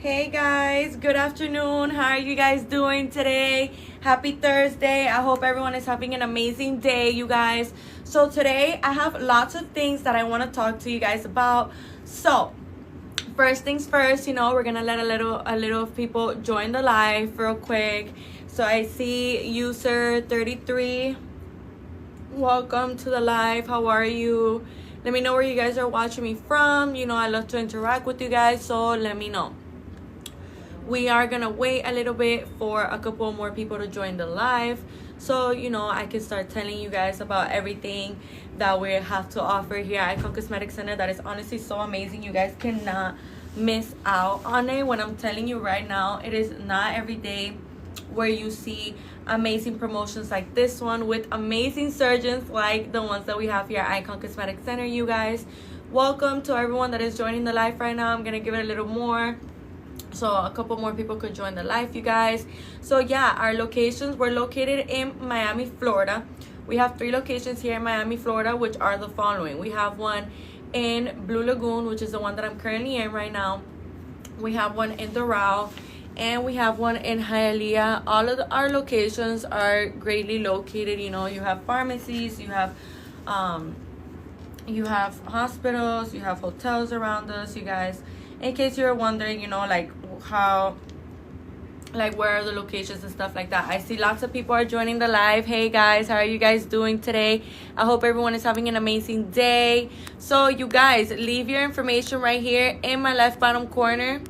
Hey guys, good afternoon. How are you guys doing today? Happy Thursday. I hope everyone is having an amazing day, you guys. So today I have lots of things that I want to talk to you guys about. So first things first, we're gonna let a little people join the live real quick. So I see user 33. Welcome to the live. How are you? Let me know where you guys are watching me from. I love to interact with you guys, so let me know. We are gonna wait a little bit for a couple more people to join the live, so I can start telling you guys about everything that we have to offer here at Icon Cosmetic Center. That is honestly so amazing. You guys cannot miss out on it. When I'm telling you right now, it is not every day where you see amazing promotions like this one with amazing surgeons like the ones that we have here at Icon Cosmetic Center. You guys, welcome to everyone that is joining the live right now. I'm gonna give it a little more so a couple more people could join the live, you guys. So yeah, our locations, we're located in Miami, Florida. We have 3 locations here in Miami, Florida, which are the following. We have one in Blue Lagoon, which is the one that I'm currently in right now. We have one in Doral, and we have one in Hialeah. All of our locations are greatly located. You have pharmacies, you have hospitals, you have hotels around us, you guys. In case you're wondering, where are the locations and stuff like that. I see lots of people are joining the live. Hey guys, how are you guys doing today? I hope everyone is having an amazing day. So you guys, leave your information right here in my left bottom corner.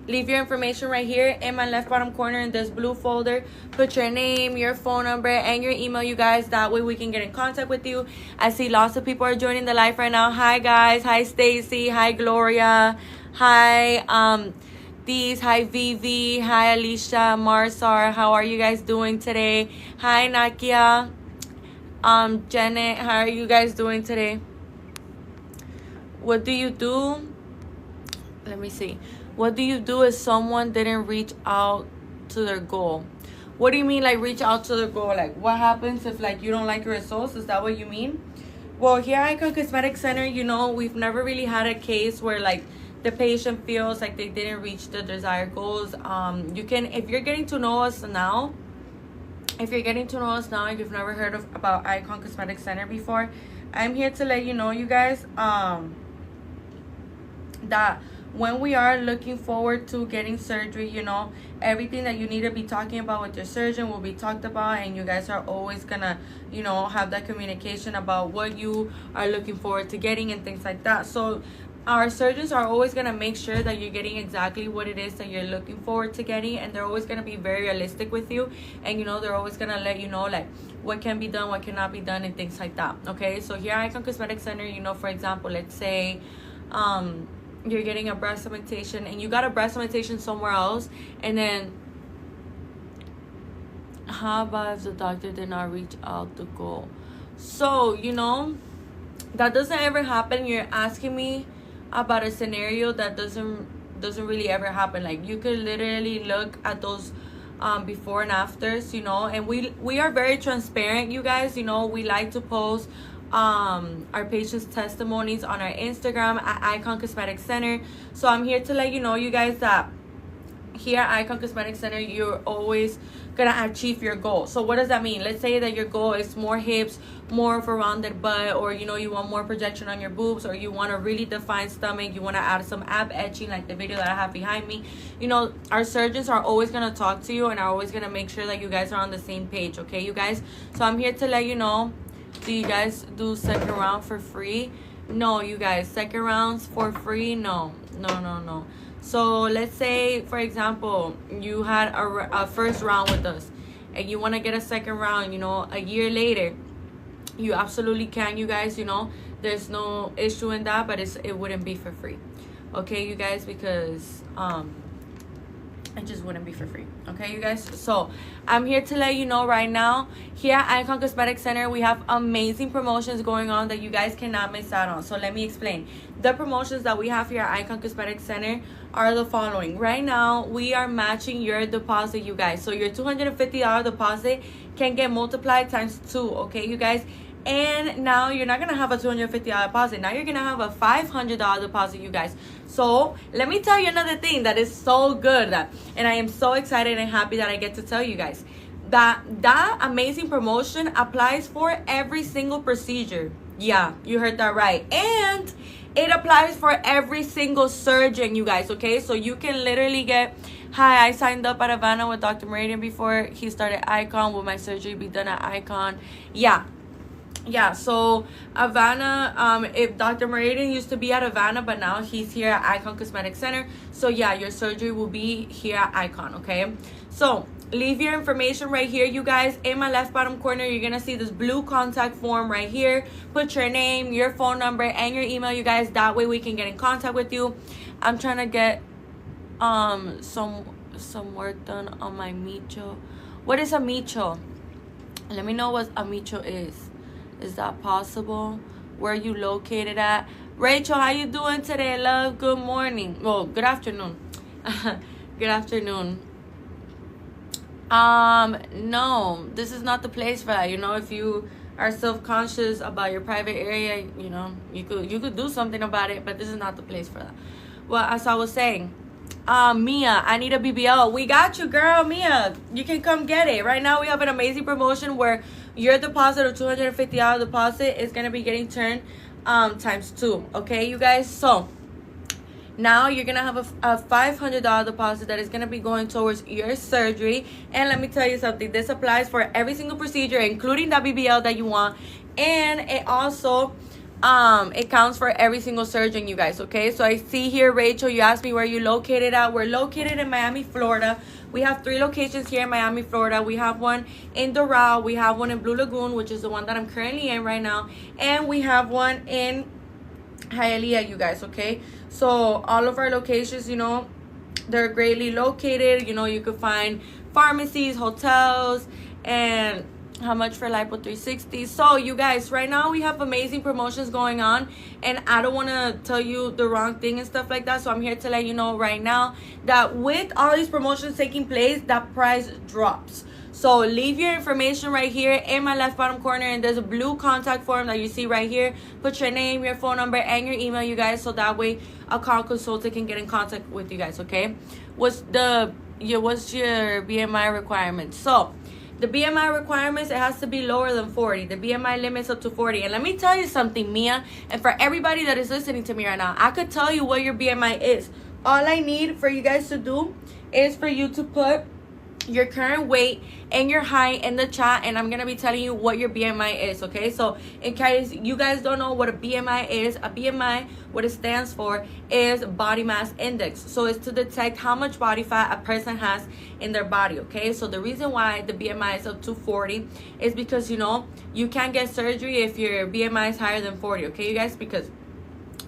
Leave your information right here in my left bottom corner in this blue folder. Put your name, your phone number, and your email, you guys. That way we can get in contact with you. I see lots of people are joining the live right now. Hi guys. Hi Stacy. Hi Gloria. Hi These. Hi Vivi. Hi Alicia. Marsar. How are you guys doing today? Hi Nakia. Janet. How are you guys doing today? What do you do? Let me see. What do you do if someone didn't reach out to their goal? What do you mean, reach out to their goal? What happens if, you don't like your results? Is that what you mean? Well, here at Icon Cosmetic Center, we've never really had a case where, the patient feels like they didn't reach the desired goals. You can, if you're getting to know us now, if you've never heard about Icon Cosmetic Center before, I'm here to let you know, you guys, that when we are looking forward to getting surgery, everything that you need to be talking about with your surgeon will be talked about, and you guys are always gonna, have that communication about what you are looking forward to getting and things like that. So our surgeons are always gonna make sure that you're getting exactly what it is that you're looking forward to getting, and they're always gonna be very realistic with you, and they're always gonna let you know what can be done, what cannot be done, and things like that. Okay, so here at Icon Cosmetic Center, for example, let's say you're getting a breast augmentation and you got a breast augmentation somewhere else, and then how about if the doctor did not reach out the goal? So that doesn't ever happen. You're asking me about a scenario that doesn't really ever happen. You could literally look at those before and afters, and we are very transparent, you guys. We like to post our patients' testimonies on our Instagram at Icon Cosmetic Center. So I'm here to let you know, you guys, that here at Icon Cosmetic Center, you're always gonna achieve your goal. So what does that mean? Let's say that your goal is more hips, more of a rounded butt, or you want more projection on your boobs, or you want a really defined stomach, you want to add some ab etching like the video that I have behind me. Our surgeons are always gonna talk to you and are always gonna make sure that you guys are on the same page. Okay, you guys? So I'm here to let you know. Do you guys do second round for free? No, you guys, second rounds for free? No. So let's say, for example, you had a first round with us and you want to get a second round, a year later. You absolutely can, you guys. There's no issue in that, but it wouldn't be for free. Okay, you guys, because it just wouldn't be for free. Okay, you guys? So I'm here to let you know right now, here at Icon Cosmetic Center, we have amazing promotions going on that you guys cannot miss out on. So let me explain. The promotions that we have here at Icon Cosmetic Center are the following. Right now, we are matching your deposit, you guys. So your $250 deposit can get multiplied times 2, okay, you guys? And now you're not gonna have a $250 deposit. Now you're gonna have a $500 deposit, you guys. So let me tell you another thing that is so good, and I am so excited and happy that I get to tell you guys that amazing promotion applies for every single procedure. Yeah, you heard that right. And it applies for every single surgeon, you guys, okay? So you can literally get, hi, I signed up at Havana with Dr. Meridian before he started Icon. Will my surgery be done at Icon? Yeah, so Havana, if Dr. Meridian used to be at Havana, but now he's here at Icon Cosmetic Center. So yeah, your surgery will be here at Icon, okay? So leave your information right here, you guys. In my left bottom corner, you're gonna see this blue contact form right here. Put your name, your phone number, and your email, you guys. That way we can get in contact with you. I'm trying to get some work done on my micho. What is a micho? Let me know what a micho is. Is that possible? Where are you located at? Rachel, how you doing today, love? Good morning. Well, good afternoon. Good afternoon. No, this is not the place for that. You know, if you are self-conscious about your private area, you know, you could do something about it, but this is not the place for that. Well, as I was saying, Mia, I need a BBL. We got you, girl. Mia, you can come get it. Right now we have an amazing promotion where your deposit of $250 deposit is gonna be getting turned times 2. Okay, you guys. So now you're gonna have a $500 deposit that is gonna be going towards your surgery. And let me tell you something, this applies for every single procedure, including that BBL that you want. And it also it counts for every single surgeon, you guys. Okay, so I see here, Rachel, you asked me where you located at. We're located in Miami, Florida. We have 3 locations here in Miami, Florida. We have one in Doral, we have one in Blue Lagoon, which is the one that I'm currently in right now, and we have one in Hialeah, you guys. Okay, so all of our locations, you know, they're greatly located. You know, you could find pharmacies, hotels, and how much for Lipo 360. So you guys, right now we have amazing promotions going on, and I don't want to tell you the wrong thing and stuff like that, so I'm here to let you know right now that with all these promotions taking place, that price drops. So leave your information right here in my left bottom corner, and there's a blue contact form that you see right here. Put your name, your phone number, and your email, you guys, so that way a consultant can get in contact with you guys. Okay, what's your BMI requirement? So the BMI requirements, it has to be lower than 40. The BMI limits up to 40. And let me tell you something, Mia, and for everybody that is listening to me right now, I could tell you what your BMI is. All I need for you guys to do is for you to put your current weight and your height in the chat, and I'm gonna be telling you what your BMI is. Okay, so in case you guys don't know what a BMI is, a BMI, what it stands for is body mass index. So it's to detect how much body fat a person has in their body. Okay, so the reason why the BMI is up to 40 is because, you know, you can't get surgery if your BMI is higher than 40. Okay, you guys, because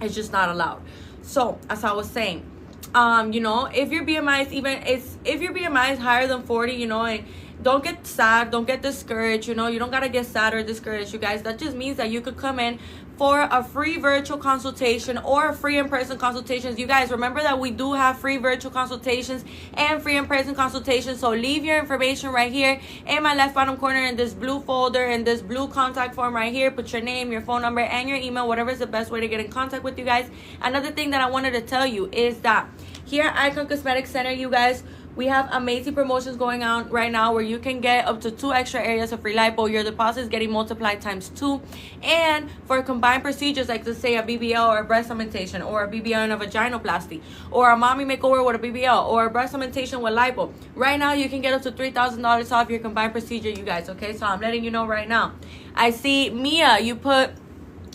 it's just not allowed. So as I was saying, you know, if your BMI is higher than 40, you know, and don't get sad, don't get discouraged. You know, you don't gotta get sad or discouraged, you guys. That just means that you could come in for a free virtual consultation or a free in-person consultations. You guys, remember that we do have free virtual consultations and free in-person consultations. So leave your information right here in my left bottom corner in this blue folder, in this blue contact form right here. Put your name, your phone number, and your email, whatever is the best way to get in contact with you guys. Another thing that I wanted to tell you is that here at Icon Cosmetic Center, you guys, we have amazing promotions going on right now where you can get up to 2 extra areas of free lipo. Your deposit is getting multiplied times 2. And for combined procedures, like let's say a BBL or a breast augmentation, or a BBL and a vaginoplasty, or a mommy makeover with a BBL, or a breast augmentation with lipo, right now you can get up to $3,000 off your combined procedure, you guys. Okay, so I'm letting you know right now. I see Mia, you put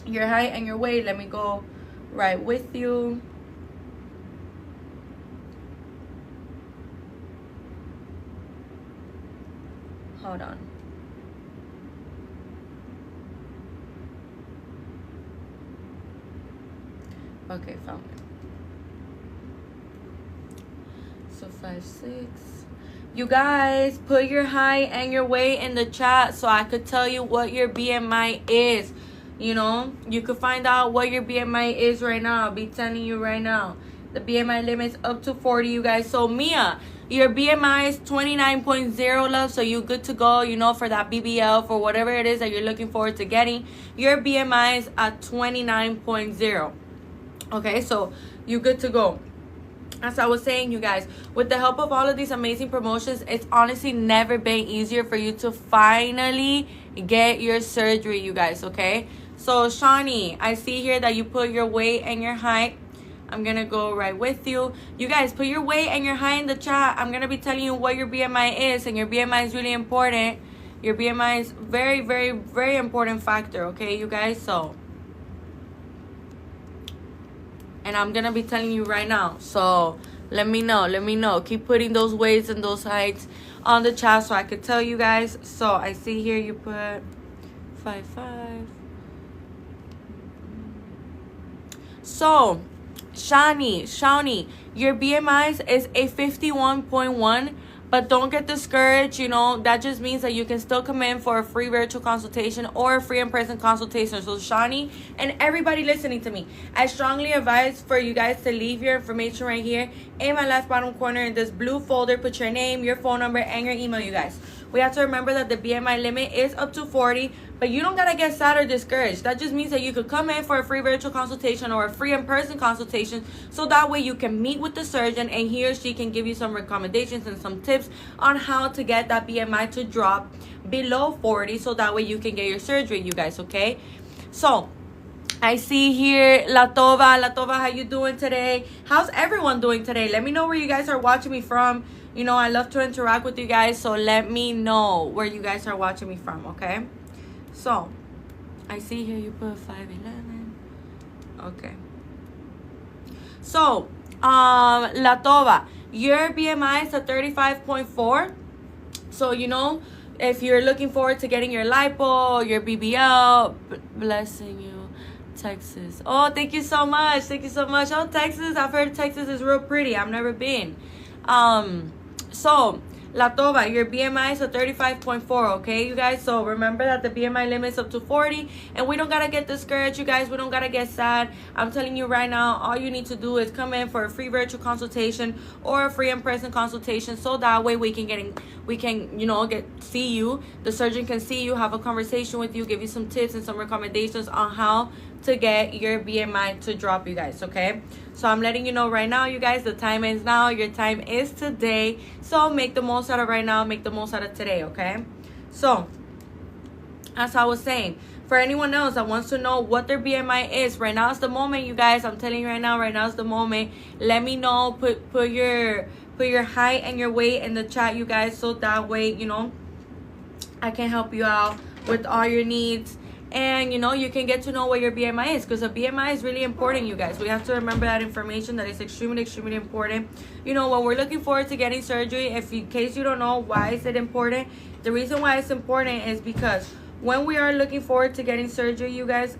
your height and your weight. Let me go right with you. Hold on. Okay, found it. So 5'6". You guys, put your height and your weight in the chat so I could tell you what your BMI is. You know, you could find out what your BMI is right now. I'll be telling you right now. The BMI limit's up to 40, you guys. So Mia, your BMI is 29.0, love, so you're good to go, you know, for that BBL, for whatever it is that you're looking forward to getting. Your BMI is at 29.0. Okay, so you're good to go. As I was saying, you guys, with the help of all of these amazing promotions, it's honestly never been easier for you to finally get your surgery, you guys, okay? So, Shawnee, I see here that you put your weight and your height. I'm going to go right with you. You guys, put your weight and your height in the chat. I'm going to be telling you what your BMI is, and your BMI is really important. Your BMI is very, very, very important factor, okay, you guys? So, and I'm going to be telling you right now. So, let me know. Keep putting those weights and those heights on the chat so I could tell you guys. So, I see here you put 5'5". So, Shawnee, your BMI is a 51.1. But don't get discouraged, you know, that just means that you can still come in for a free virtual consultation or a free in-person consultation. So Shawnee and everybody listening to me, I strongly advise for you guys to leave your information right here in my left bottom corner in this blue folder. Put your name, your phone number, and your email, you guys. We have to remember that the BMI limit is up to 40, but you don't got to get sad or discouraged. That just means that you could come in for a free virtual consultation or a free in-person consultation, so that way you can meet with the surgeon and he or she can give you some recommendations and some tips on how to get that BMI to drop below 40, so that way you can get your surgery, you guys, okay? So, I see here La Tova, how you doing today? How's everyone doing today? Let me know where you guys are watching me from. You know, I love to interact with you guys, so let me know where you guys are watching me from, okay? So, I see here you put 5'11". Okay. So, La Tova, your BMI is a 35.4. So, you know, if you're looking forward to getting your Lipo, your BBL, blessing you, Texas. Oh, thank you so much. Thank you so much. Oh, Texas, I've heard Texas is real pretty. I've never been. So, La Tova, your BMI is a 35.4, okay, you guys? So, remember that the BMI limit is up to 40, and we don't got to get discouraged, you guys. We don't got to get sad. I'm telling you right now, all you need to do is come in for a free virtual consultation or a free in-person consultation, so that way we can, you know, see you. The surgeon can see you, have a conversation with you, give you some tips and some recommendations on how to get your BMI to drop, you guys, okay? So I'm letting you know right now, you guys, the time is now. Your time is today. So make the most out of right now. Make the most out of today, okay? So, as I was saying, for anyone else that wants to know what their BMI is, right now is the moment, you guys. I'm telling you right now is the moment. Let me know. Put your height and your weight in the chat, you guys, so that way, you know, I can help you out with all your needs. And, you know, you can get to know what your BMI is, because a BMI is really important, you guys. We have to remember that information, that is extremely, extremely important. You know, when we're looking forward to getting surgery, if in case you don't know why is it important, the reason why it's important is because when we are looking forward to getting surgery, you guys,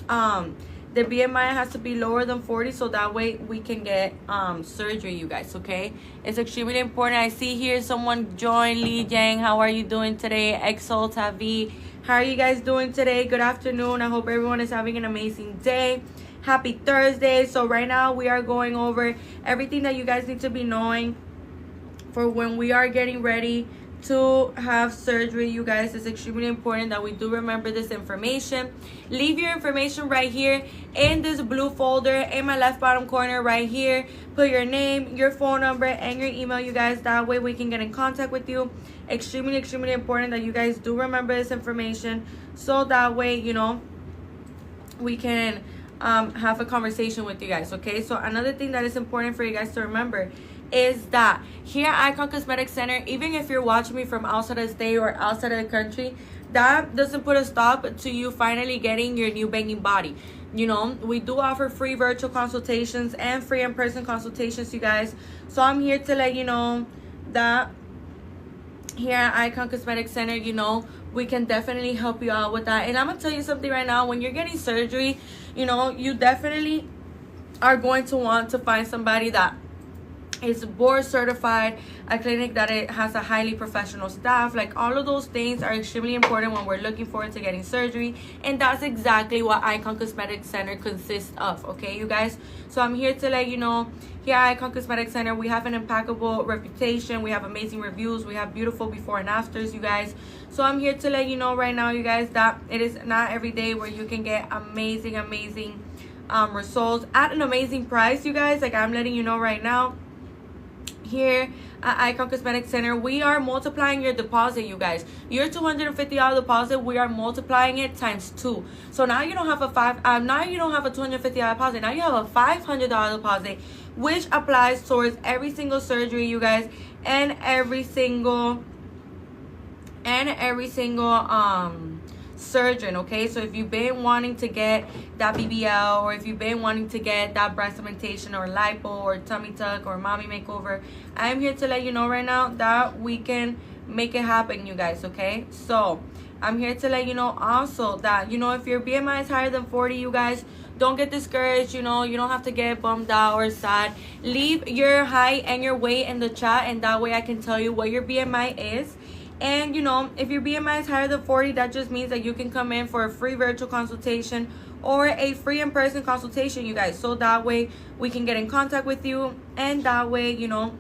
the BMI has to be lower than 40, so that way we can get surgery, you guys, okay? It's extremely important. I see here someone joined, Lee Jang. How are you doing today? Exalt Avi. How are you guys doing today? Good afternoon. I hope everyone is having an amazing day. Happy Thursday. So right now we are going over everything that you guys need to be knowing for when we are getting ready to have surgery, you guys. It's extremely important that we do remember this information. Leave your information right here in this blue folder in my left bottom corner right here. Put your name, your phone number, and your email, you guys. That way we can get in contact with you. Extremely, extremely important that you guys do remember this information, so that way, you know, we can have a conversation with you guys, okay? So another thing that is important for you guys to remember is that here at Icon Cosmetic Center, even if you're watching me from outside of the state or outside of the country, that doesn't put a stop to you finally getting your new banging body. You know, we do offer free virtual consultations and free in-person consultations, you guys. So I'm here to let you know that here at Icon Cosmetic Center, you know, we can definitely help you out with that. And I'm gonna tell you something right now. When you're getting surgery, you know, you definitely are going to want to find somebody that It's board certified, a clinic that it has a highly professional staff. Like, all of those things are extremely important when we're looking forward to getting surgery, and that's exactly what Icon Cosmetic Center consists of, okay, you guys? So I'm here to let you know, here at Icon Cosmetic Center, we have an impeccable reputation, we have amazing reviews, we have beautiful before and afters, you guys. So I'm here to let you know right now, you guys, that it is not every day where you can get amazing results at an amazing price, you guys. Like, I'm letting you know right now, here at Icon Cosmetic Center, we are multiplying your deposit, you guys. Your $250 deposit, we are multiplying it times 2. So now you don't have a $250 deposit. Now you have a $500 deposit, which applies towards every single surgery, you guys, and every single surgeon, okay? So if you've been wanting to get that BBL, or if you've been wanting to get that breast augmentation, or lipo, or tummy tuck, or mommy makeover, I'm here to let you know right now that we can make it happen, you guys, okay? So I'm here to let you know also that, you know, if your BMI is higher than 40, you guys, don't get discouraged. You know, you don't have to get bummed out or sad. Leave your height and your weight in the chat, and that way I can tell you what your BMI is. And, you know, if your BMI is higher than 40, that just means that you can come in for a free virtual consultation or a free in-person consultation, you guys. So that way we can get in contact with you, and that way, you know,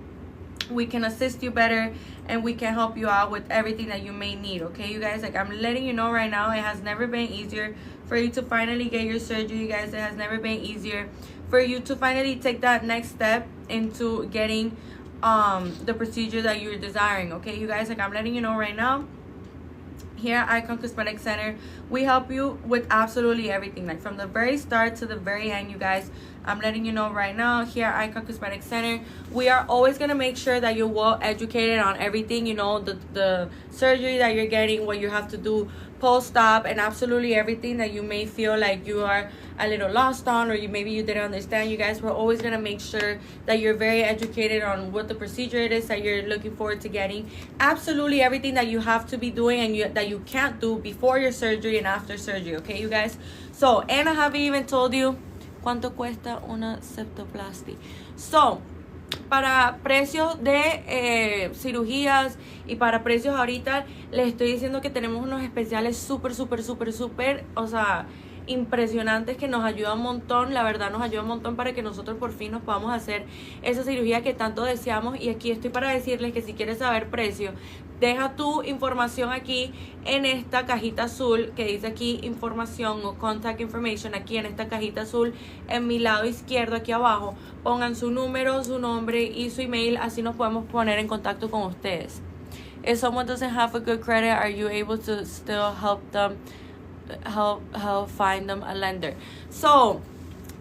we can assist you better, and we can help you out with everything that you may need, okay, you guys? Like, I'm letting you know right now, it has never been easier for you to finally get your surgery, you guys. It has never been easier for you to finally take that next step into getting the procedure that you're desiring, okay, you guys? Like, I'm letting you know right now, here at Icon Cosmetic Center, we help you with absolutely everything, like from the very start to the very end, you guys. I'm letting you know right now, here at Icon Cosmetic Center, we are always going to make sure that you're well educated on everything, you know, the surgery that you're getting, what you have to do post-op, and absolutely everything that you may feel like you are a little lost on, or maybe you didn't understand, you guys. We're always going to make sure that you're very educated on what the procedure it is that you're looking forward to getting. Absolutely everything that you have to be doing and that you can't do before your surgery and after surgery, okay, you guys? So, and I haven't even told you cuánto cuesta una septoplasty. So, para precios de cirugías y para precios ahorita, les estoy diciendo que tenemos unos especiales súper, o sea, impresionantes, que nos ayuda un montón. La verdad, nos ayuda un montón para que nosotros por fin nos podamos hacer esa cirugía que tanto deseamos. Y aquí estoy para decirles que si quieres saber precio, deja tu información aquí en esta cajita azul que dice aquí información o contact information, aquí en esta cajita azul en mi lado izquierdo aquí abajo. Pongan su número, su nombre y su email, así nos podemos poner en contacto con ustedes. If someone doesn't have a good credit, are you able to still help find them a lender? So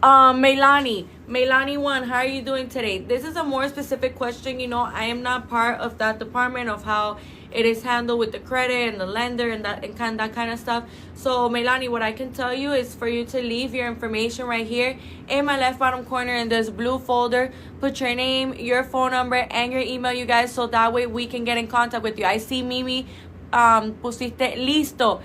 Melanie 1, how are you doing today? This is a more specific question. You know, I am not part of that department of how it is handled with the credit and the lender and that kind of stuff. So Melanie, what I can tell you is for you to leave your information right here in my left bottom corner in this blue folder. Put your name, your phone number, and your email, you guys, so that way we can get in contact with you. I see Mimi pusiste listo.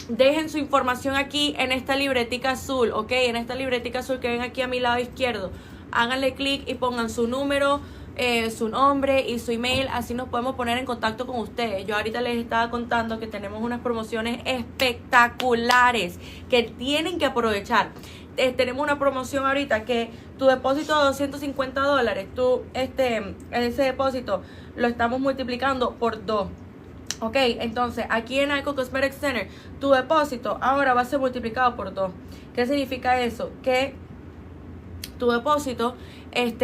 Dejen su información aquí en esta libretica azul, ok, en esta libretica azul que ven aquí a mi lado izquierdo. Háganle clic y pongan su número, su nombre y su email, así nos podemos poner en contacto con ustedes. Yo ahorita les estaba contando que tenemos unas promociones espectaculares que tienen que aprovechar. Tenemos una promoción ahorita que tu depósito de $250, ese depósito lo estamos multiplicando por 2. Ok, entonces aquí en Icon Cosmetic Center tu depósito ahora va a ser multiplicado por 2. ¿Qué significa eso? Que tu depósito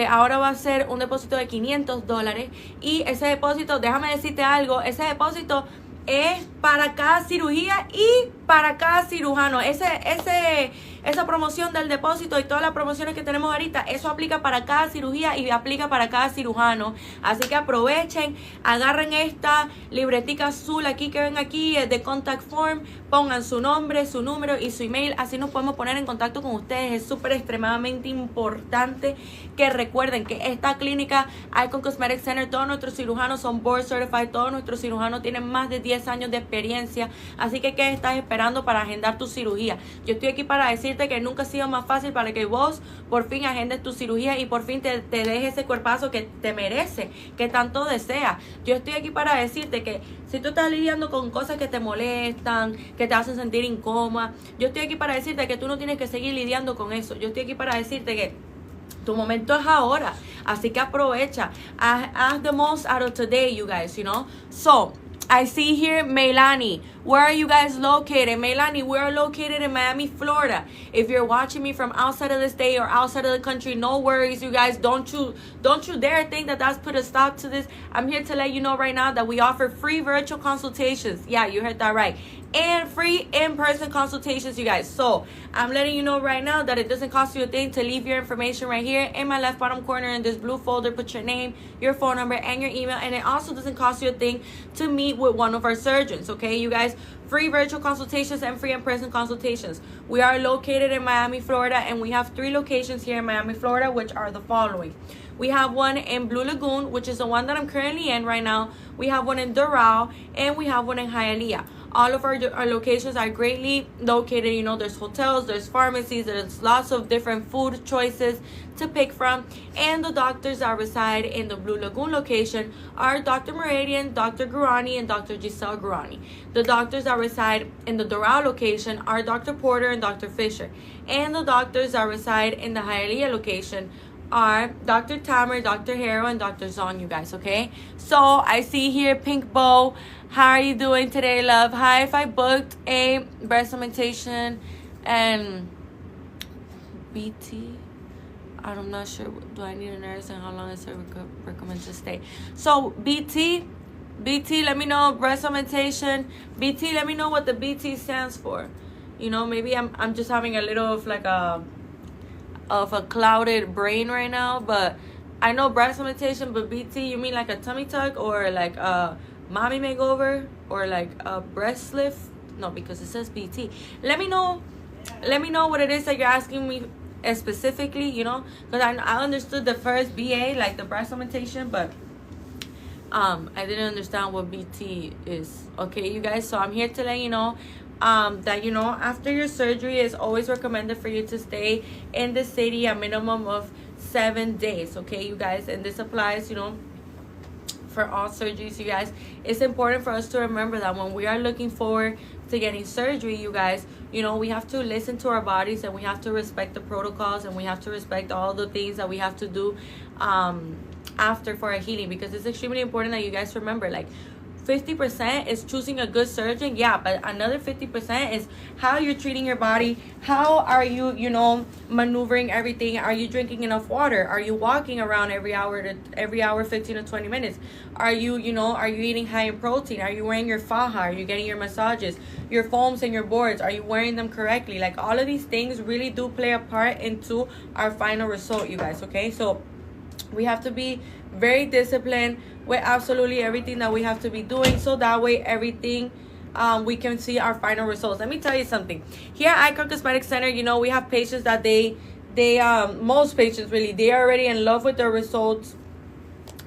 ahora va a ser un depósito de $500, y ese depósito, déjame decirte algo, ese depósito es para cada cirugía y para cada cirujano. Esa promoción del depósito y todas las promociones que tenemos ahorita, eso aplica para cada cirugía y aplica para cada cirujano. Así que aprovechen, agarren esta libretica azul aquí que ven aquí de contact form, pongan su nombre, su número y su email, así nos podemos poner en contacto con ustedes. Es súper extremadamente importante que recuerden que esta clínica Icon Cosmetic Center, todos nuestros cirujanos son board certified, todos nuestros cirujanos tienen más de 10 años de experiencia, así que ¿qué estás esperando para agendar tu cirugía? Yo estoy aquí para decir decirte que nunca ha sido más fácil para que vos por fin agendes tu cirugía y por fin te dejes ese cuerpazo que te merece, que tanto deseas. Yo estoy aquí para decirte que si tú estás lidiando con cosas que te molestan, que te hacen sentir incómoda, yo estoy aquí para decirte que tú no tienes que seguir lidiando con eso. Yo estoy aquí para decirte que tu momento es ahora, así que aprovecha. Haz the most out of today, you guys, you know. So I see here Melanie. Where are you guys located? Melanie, we are located in Miami, Florida. If you're watching me from outside of the state or outside of the country, no worries, you guys. Don't you dare think that that's put a stop to this. I'm here to let you know right now that we offer free virtual consultations. Yeah, you heard that right. And free in-person consultations, you guys. So I'm letting you know right now that it doesn't cost you a thing to leave your information right here in my left bottom corner in this blue folder. Put your name, your phone number, and your email. And it also doesn't cost you a thing to meet with one of our surgeons, okay, you guys? Free virtual consultations and free in-person consultations. We are located in Miami, Florida, and we have 3 locations here in Miami, Florida, which are the following. We have one in Blue Lagoon, which is the one that I'm currently in right now. We have one in Doral, and we have one in Hialeah. All of our locations are greatly located. You know, there's hotels, there's pharmacies, there's lots of different food choices to pick from. And the doctors that reside in the Blue Lagoon location are Dr. Meridian, Dr. Gurani, and Dr. Giselle Gurani. The doctors that reside in the Doral location are Dr. Porter and Dr. Fisher. And the doctors that reside in the Hialeah location are Dr. Tamer, Dr. Harrow, and Dr. Zon, you guys, okay? So I see here Pink Bow. How are you doing today, love? Hi, if I booked a breast augmentation and BT, I'm not sure. Do I need a nurse and how long is it recommended to stay? So BT, let me know. Breast augmentation, BT, let me know what the BT stands for. You know, maybe I'm just having a little of like a clouded brain right now, but I know breast augmentation, but BT, you mean like a tummy tuck or like a mommy makeover or like a breast lift? No, because it says BT. Let me know what it is that you're asking me specifically, you know, because I understood the first BA, like the breast augmentation, but I didn't understand what BT is. Okay, you guys, so I'm here to let you know that, you know, after your surgery, it's always recommended for you to stay in the city a minimum of 7 days, okay, you guys, and this applies, you know, for all surgeries, you guys. It's important for us to remember that when we are looking forward to getting surgery, you guys, you know, we have to listen to our bodies and we have to respect the protocols and we have to respect all the things that we have to do after for our healing, because it's extremely important that you guys remember, like, 50% is choosing a good surgeon, yeah, but another 50% is how you're treating your body. How are you, you know, maneuvering everything? Are you drinking enough water? Are you walking around every hour 15 to 20 minutes? Are you, you know, are you eating high in protein? Are you wearing your faja? Are you getting your massages, your foams and your boards? Are you wearing them correctly? Like, all of these things really do play a part into our final result, you guys, okay? So we have to be very disciplined with absolutely everything that we have to be doing, so that way everything we can see our final results. Let me tell you something. Here at Icon Cosmetic Center, you know, we have patients that they most patients really, they are already in love with their results.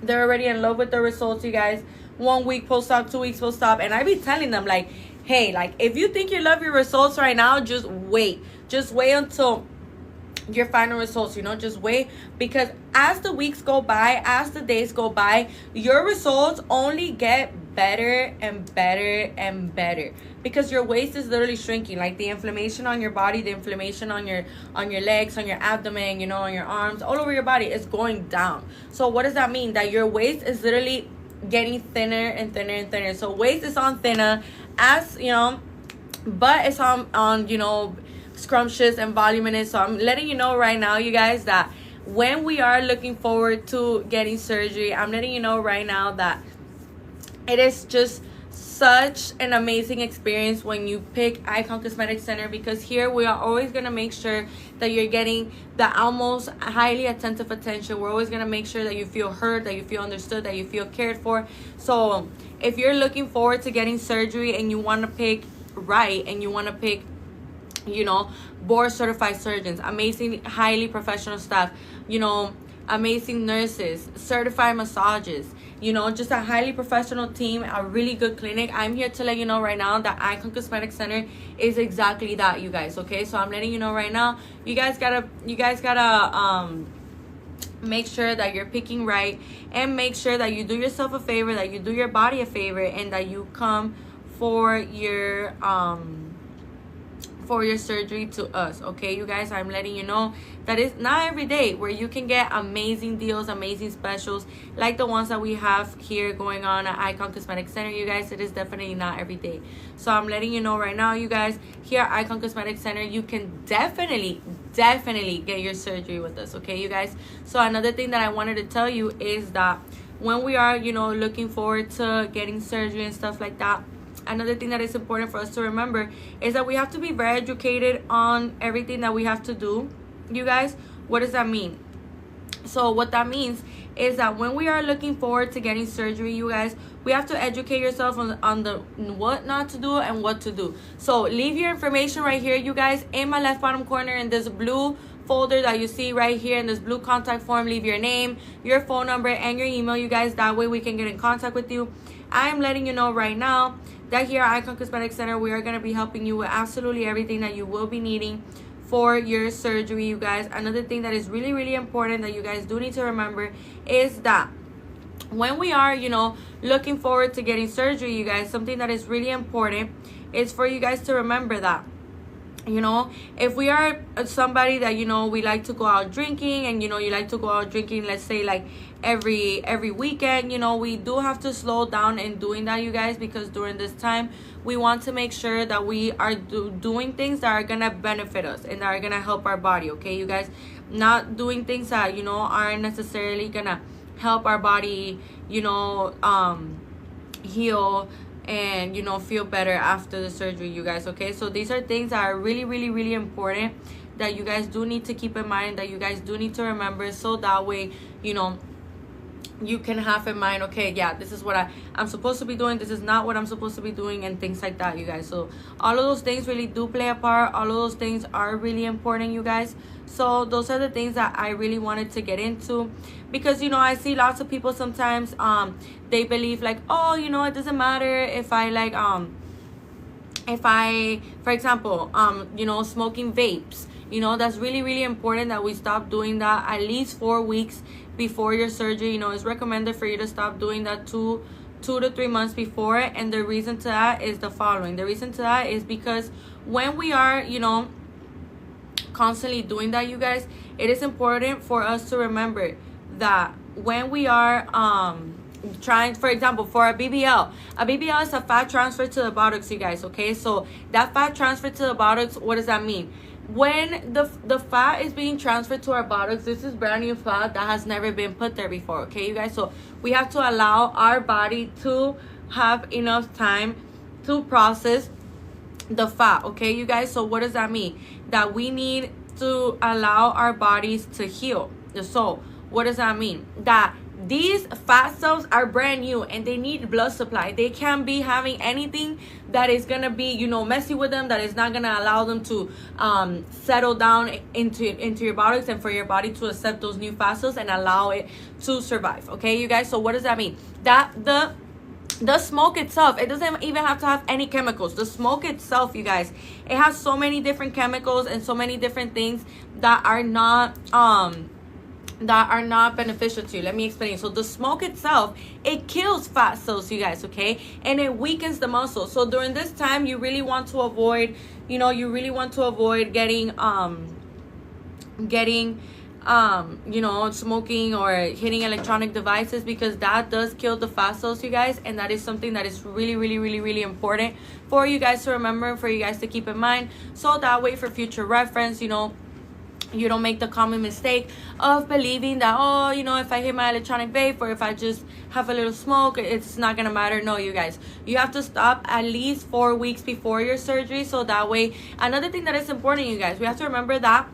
They're already in love with their results, you guys. 1 week post-op, 2 weeks post-op, and I be telling them, like, hey, like, if you think you love your results right now, just wait until your final results, you know, just wait, because as the weeks go by, as the days go by, your results only get better and better and better, because your waist is literally shrinking. Like, the inflammation on your body, the inflammation on your legs, on your abdomen, you know, on your arms, all over your body is going down. So what does that mean? That your waist is literally getting thinner and thinner and thinner. So waist is on thinner, as you know, butt is on you know, scrumptious and voluminous. So I'm letting you know right now, you guys, that when we are looking forward to getting surgery, I'm letting you know right now that it is just such an amazing experience when you pick Icon Cosmetic Center, because here we are always going to make sure that you're getting the almost highly attentive attention. We're always going to make sure that you feel heard, that you feel understood, that you feel cared for. So if you're looking forward to getting surgery and you want to pick right, and you want to pick, you know, board certified surgeons, amazing, highly professional staff, you know, amazing nurses, certified massages, you know, just a highly professional team, a really good clinic. I'm here to let you know right now that Icon Cosmetic Center is exactly that, you guys, okay? So I'm letting you know right now, you guys gotta make sure that you're picking right, and make sure that you do yourself a favor, that you do your body a favor, and that you come for your surgery to us, okay, you guys? I'm letting you know that it's not every day where you can get amazing deals, amazing specials like the ones that we have here going on at Icon Cosmetic Center, you guys. It is definitely not every day. So I'm letting you know right now, you guys, here at Icon Cosmetic Center, you can definitely get your surgery with us, okay, you guys? So another thing that I wanted to tell you is that when we are, you know, looking forward to getting surgery and stuff like that, another thing that is important for us to remember is that we have to be very educated on everything that we have to do, you guys. What does that mean? So what that means is that when we are looking forward to getting surgery, you guys, we have to educate yourself on the what not to do and what to do. So leave your information right here, you guys, in my left bottom corner in this blue folder that you see right here in this blue contact form. Leave your name, your phone number, and your email, you guys. That way we can get in contact with you. I am letting you know right now that here at Icon Cosmetic Center, we are going to be helping you with absolutely everything that you will be needing for your surgery, you guys. Another thing that is really, really important that you guys do need to remember is that when we are, you know, looking forward to getting surgery, you guys, something that is really important is for you guys to remember that, you know, if we are somebody that, you know, we like to go out drinking, and, you know, you like to go out drinking, let's say like every weekend, you know, we do have to slow down in doing that, you guys, because during this time we want to make sure that we are doing things that are gonna benefit us and that are gonna help our body, okay, you guys? Not doing things that, you know, aren't necessarily gonna help our body, you know, heal and, you know, feel better after the surgery, you guys, okay? So these are things that are really, really, really important that you guys do need to keep in mind, that you guys do need to remember, so that way, you know, you can have in mind, okay, yeah, this is what I'm supposed to be doing, this is not what I'm supposed to be doing, and things like that, you guys. So all of those things really do play a part. All of those things are really important, you guys. So those are the things that I really wanted to get into, because, you know, I see lots of people sometimes they believe like, oh, you know, it doesn't matter if I like for example, you know, smoking vapes. You know, that's really, really important that we stop doing that at least 4 weeks before your surgery. You know, it's recommended for you to stop doing that two to 3 months before. And the reason to that is the following. The reason to that is because when we are, you know, constantly doing that, you guys, it is important for us to remember that when we are trying, for example, for a BBL is a fat transfer to the buttocks, you guys, okay? So that fat transfer to the buttocks, what does that mean? When the fat is being transferred to our buttocks, this is brand new fat that has never been put there before, okay, you guys? So we have to allow our body to have enough time to process the fat, okay, you guys? So what does that mean? That we need to allow our bodies to heal. So what does that mean? That these fat cells are brand new and they need blood supply. They can't be having anything that is gonna be, you know, messy with them, that is not gonna allow them to settle down into your buttocks, and for your body to accept those new fat cells and allow it to survive, okay, you guys? So what does that mean? That the smoke itself, it doesn't even have to have any chemicals. The smoke itself, you guys, it has so many different chemicals and so many different things that are not beneficial to you. Let me explain. So the smoke itself, it kills fat cells, you guys, okay? And it weakens the muscle. So during this time, you really want to avoid, you know, getting you know, smoking or hitting electronic devices, because that does kill the fat cells, you guys. And that is something that is really, really, really, really important for you guys to remember, for you guys to keep in mind, so that way for future reference, you know, you don't make the common mistake of believing that, oh, you know, if I hit my electronic vape or if I just have a little smoke, it's not gonna matter. No, you guys, you have to stop at least 4 weeks before your surgery. So that way, another thing that is important, you guys, we have to remember that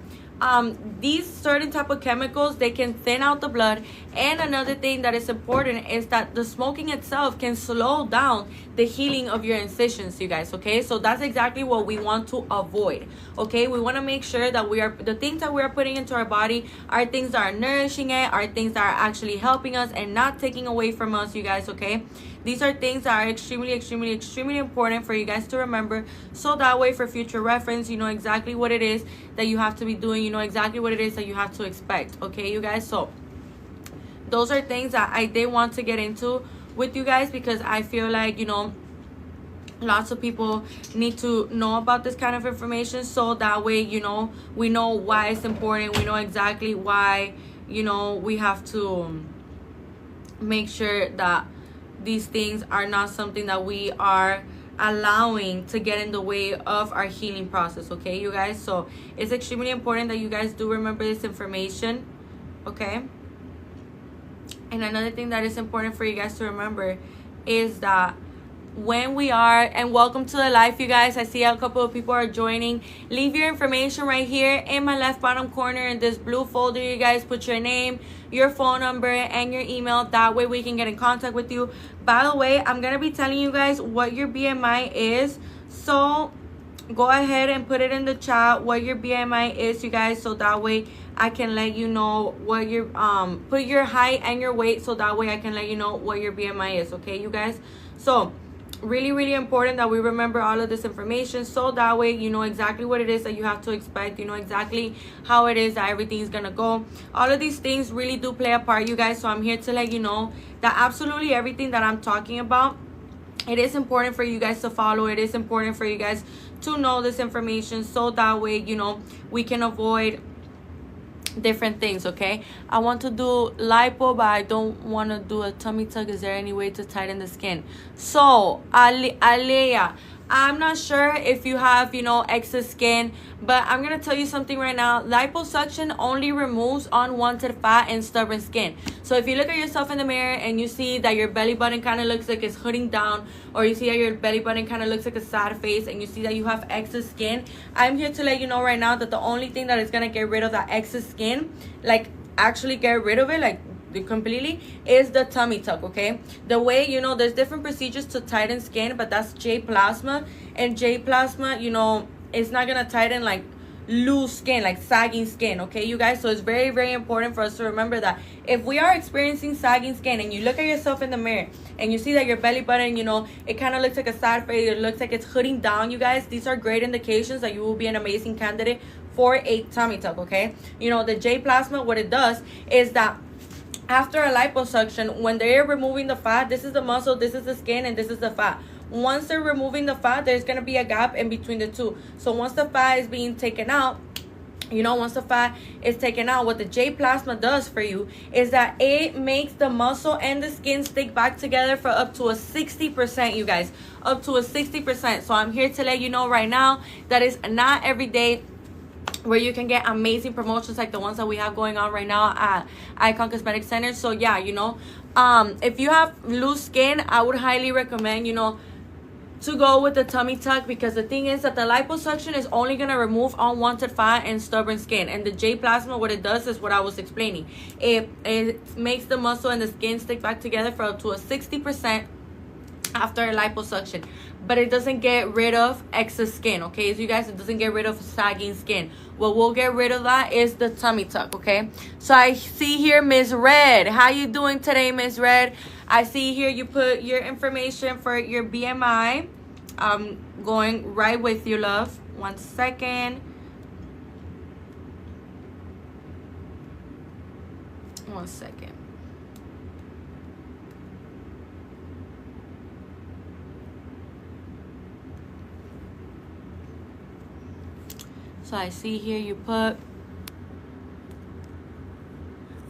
these certain type of chemicals, they can thin out the blood. And another thing that is important is that the smoking itself can slow down the healing of your incisions, you guys. Okay, so that's exactly what we want to avoid. Okay, we want to make sure that the things that we are putting into our body are things that are nourishing it, are things that are actually helping us and not taking away from us, you guys. Okay, these are things that are extremely, extremely, extremely important for you guys to remember, so that way for future reference, you know exactly what it is that you have to be doing, you know exactly what it is that you have to expect. Okay, you guys, so those are things that I did want to get into with you guys, because I feel like, you know, lots of people need to know about this kind of information, so that way, you know, we know why it's important. We know exactly why, you know, we have to make sure that these things are not something that we are allowing to get in the way of our healing process. Okay, you guys, so it's extremely important that you guys do remember this information. Okay, and another thing that is important for you guys to remember is that when we are, and welcome to the live, you guys, I see a couple of people are joining. Leave your information right here in my left bottom corner in this blue folder. You guys put your name, your phone number, and your email. That way we can get in contact with you. By the way, I'm gonna be telling you guys what your BMI is, so go ahead and put it in the chat what your BMI is, you guys, so that way I can let you know what your put your height and your weight, so that way I can let you know what your BMI is. Okay, you guys, so really, really important that we remember all of this information, so that way you know exactly what it is that you have to expect, you know exactly how it is that everything is gonna go. All of these things really do play a part, you guys, so I'm here to let you know that absolutely everything that I'm talking about, it is important for you guys to follow. It is important for you guys to know this information, so that way, you know, we can avoid different things. Okay, I want to do lipo, but I don't want to do a tummy tuck. Is there any way to tighten the skin? So Alea, I'm not sure if you have, you know, excess skin, but I'm gonna tell you something right now. Liposuction only removes unwanted fat and stubborn skin. So if you look at yourself in the mirror and you see that your belly button kind of looks like it's hooding down, or you see that your belly button kind of looks like a sad face, and you see that you have excess skin, I'm here to let you know right now that the only thing that is gonna get rid of that excess skin, like actually get rid of it, like completely, is the tummy tuck. Okay, the way, you know, there's different procedures to tighten skin, but that's J plasma, and J plasma, you know, it's not gonna tighten like loose skin, like sagging skin. Okay, you guys, so it's very, very important for us to remember that if we are experiencing sagging skin and you look at yourself in the mirror and you see that your belly button, you know, it kind of looks like a sad face, it looks like it's hooding down, you guys, these are great indications that you will be an amazing candidate for a tummy tuck. Okay, you know, the J plasma, what it does is that after a liposuction, when they're removing the fat, this is the muscle, this is the skin, and this is the fat. Once they're removing the fat, there's going to be a gap in between the two. So once the fat is being taken out, you know, once the fat is taken out, what the J plasma does for you is that it makes the muscle and the skin stick back together for up to a 60%, you guys, up to a 60%. So I'm here to let you know right now that is not every day where you can get amazing promotions like the ones that we have going on right now at Icon Cosmetic Center. So yeah, you know, if you have loose skin, I would highly recommend, you know, to go with the tummy tuck, because the thing is that the liposuction is only going to remove unwanted fat and stubborn skin, and the J plasma, what it does is what I was explaining. It makes the muscle and the skin stick back together for up to a 60% after a liposuction, but it doesn't get rid of excess skin. Okay, so you guys, it doesn't get rid of sagging skin. What will get rid of that is the tummy tuck. Okay, so I see here Miss Red, how you doing today, Miss Red? I see here you put your information for your BMI. I'm going right with you, love. 1 second. 1 second. So I see here you put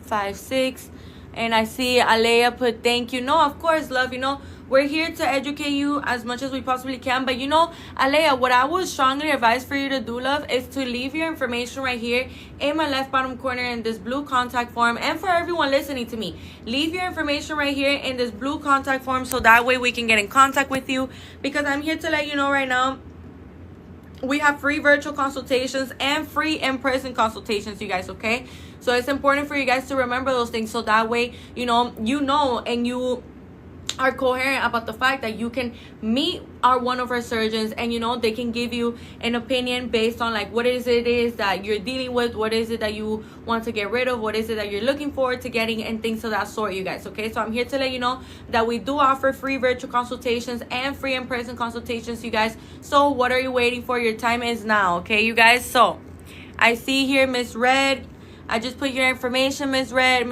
5'6", and I see Alea put thank you. No, of course, love, you know, we're here to educate you as much as we possibly can. But you know, Alea, what I would strongly advise for you to do, love, is to leave your information right here in my left bottom corner in this blue contact form. And for everyone listening to me, leave your information right here in this blue contact form, so that way we can get in contact with you, because I'm here to let you know right now we have free virtual consultations and free in-person consultations, you guys, okay? So it's important for you guys to remember those things, so that way, you know, and you are coherent about the fact that you can meet one of our surgeons, and you know, they can give you an opinion based on like what it is that you're dealing with, what is it that you want to get rid of, what is it that you're looking forward to getting, and things of that sort, you guys, okay? So I'm here to let you know that we do offer free virtual consultations and free in-person consultations, you guys. So what are you waiting for? Your time is now, okay, you guys? So I see here Miss Red, I just put your information, Miss Red.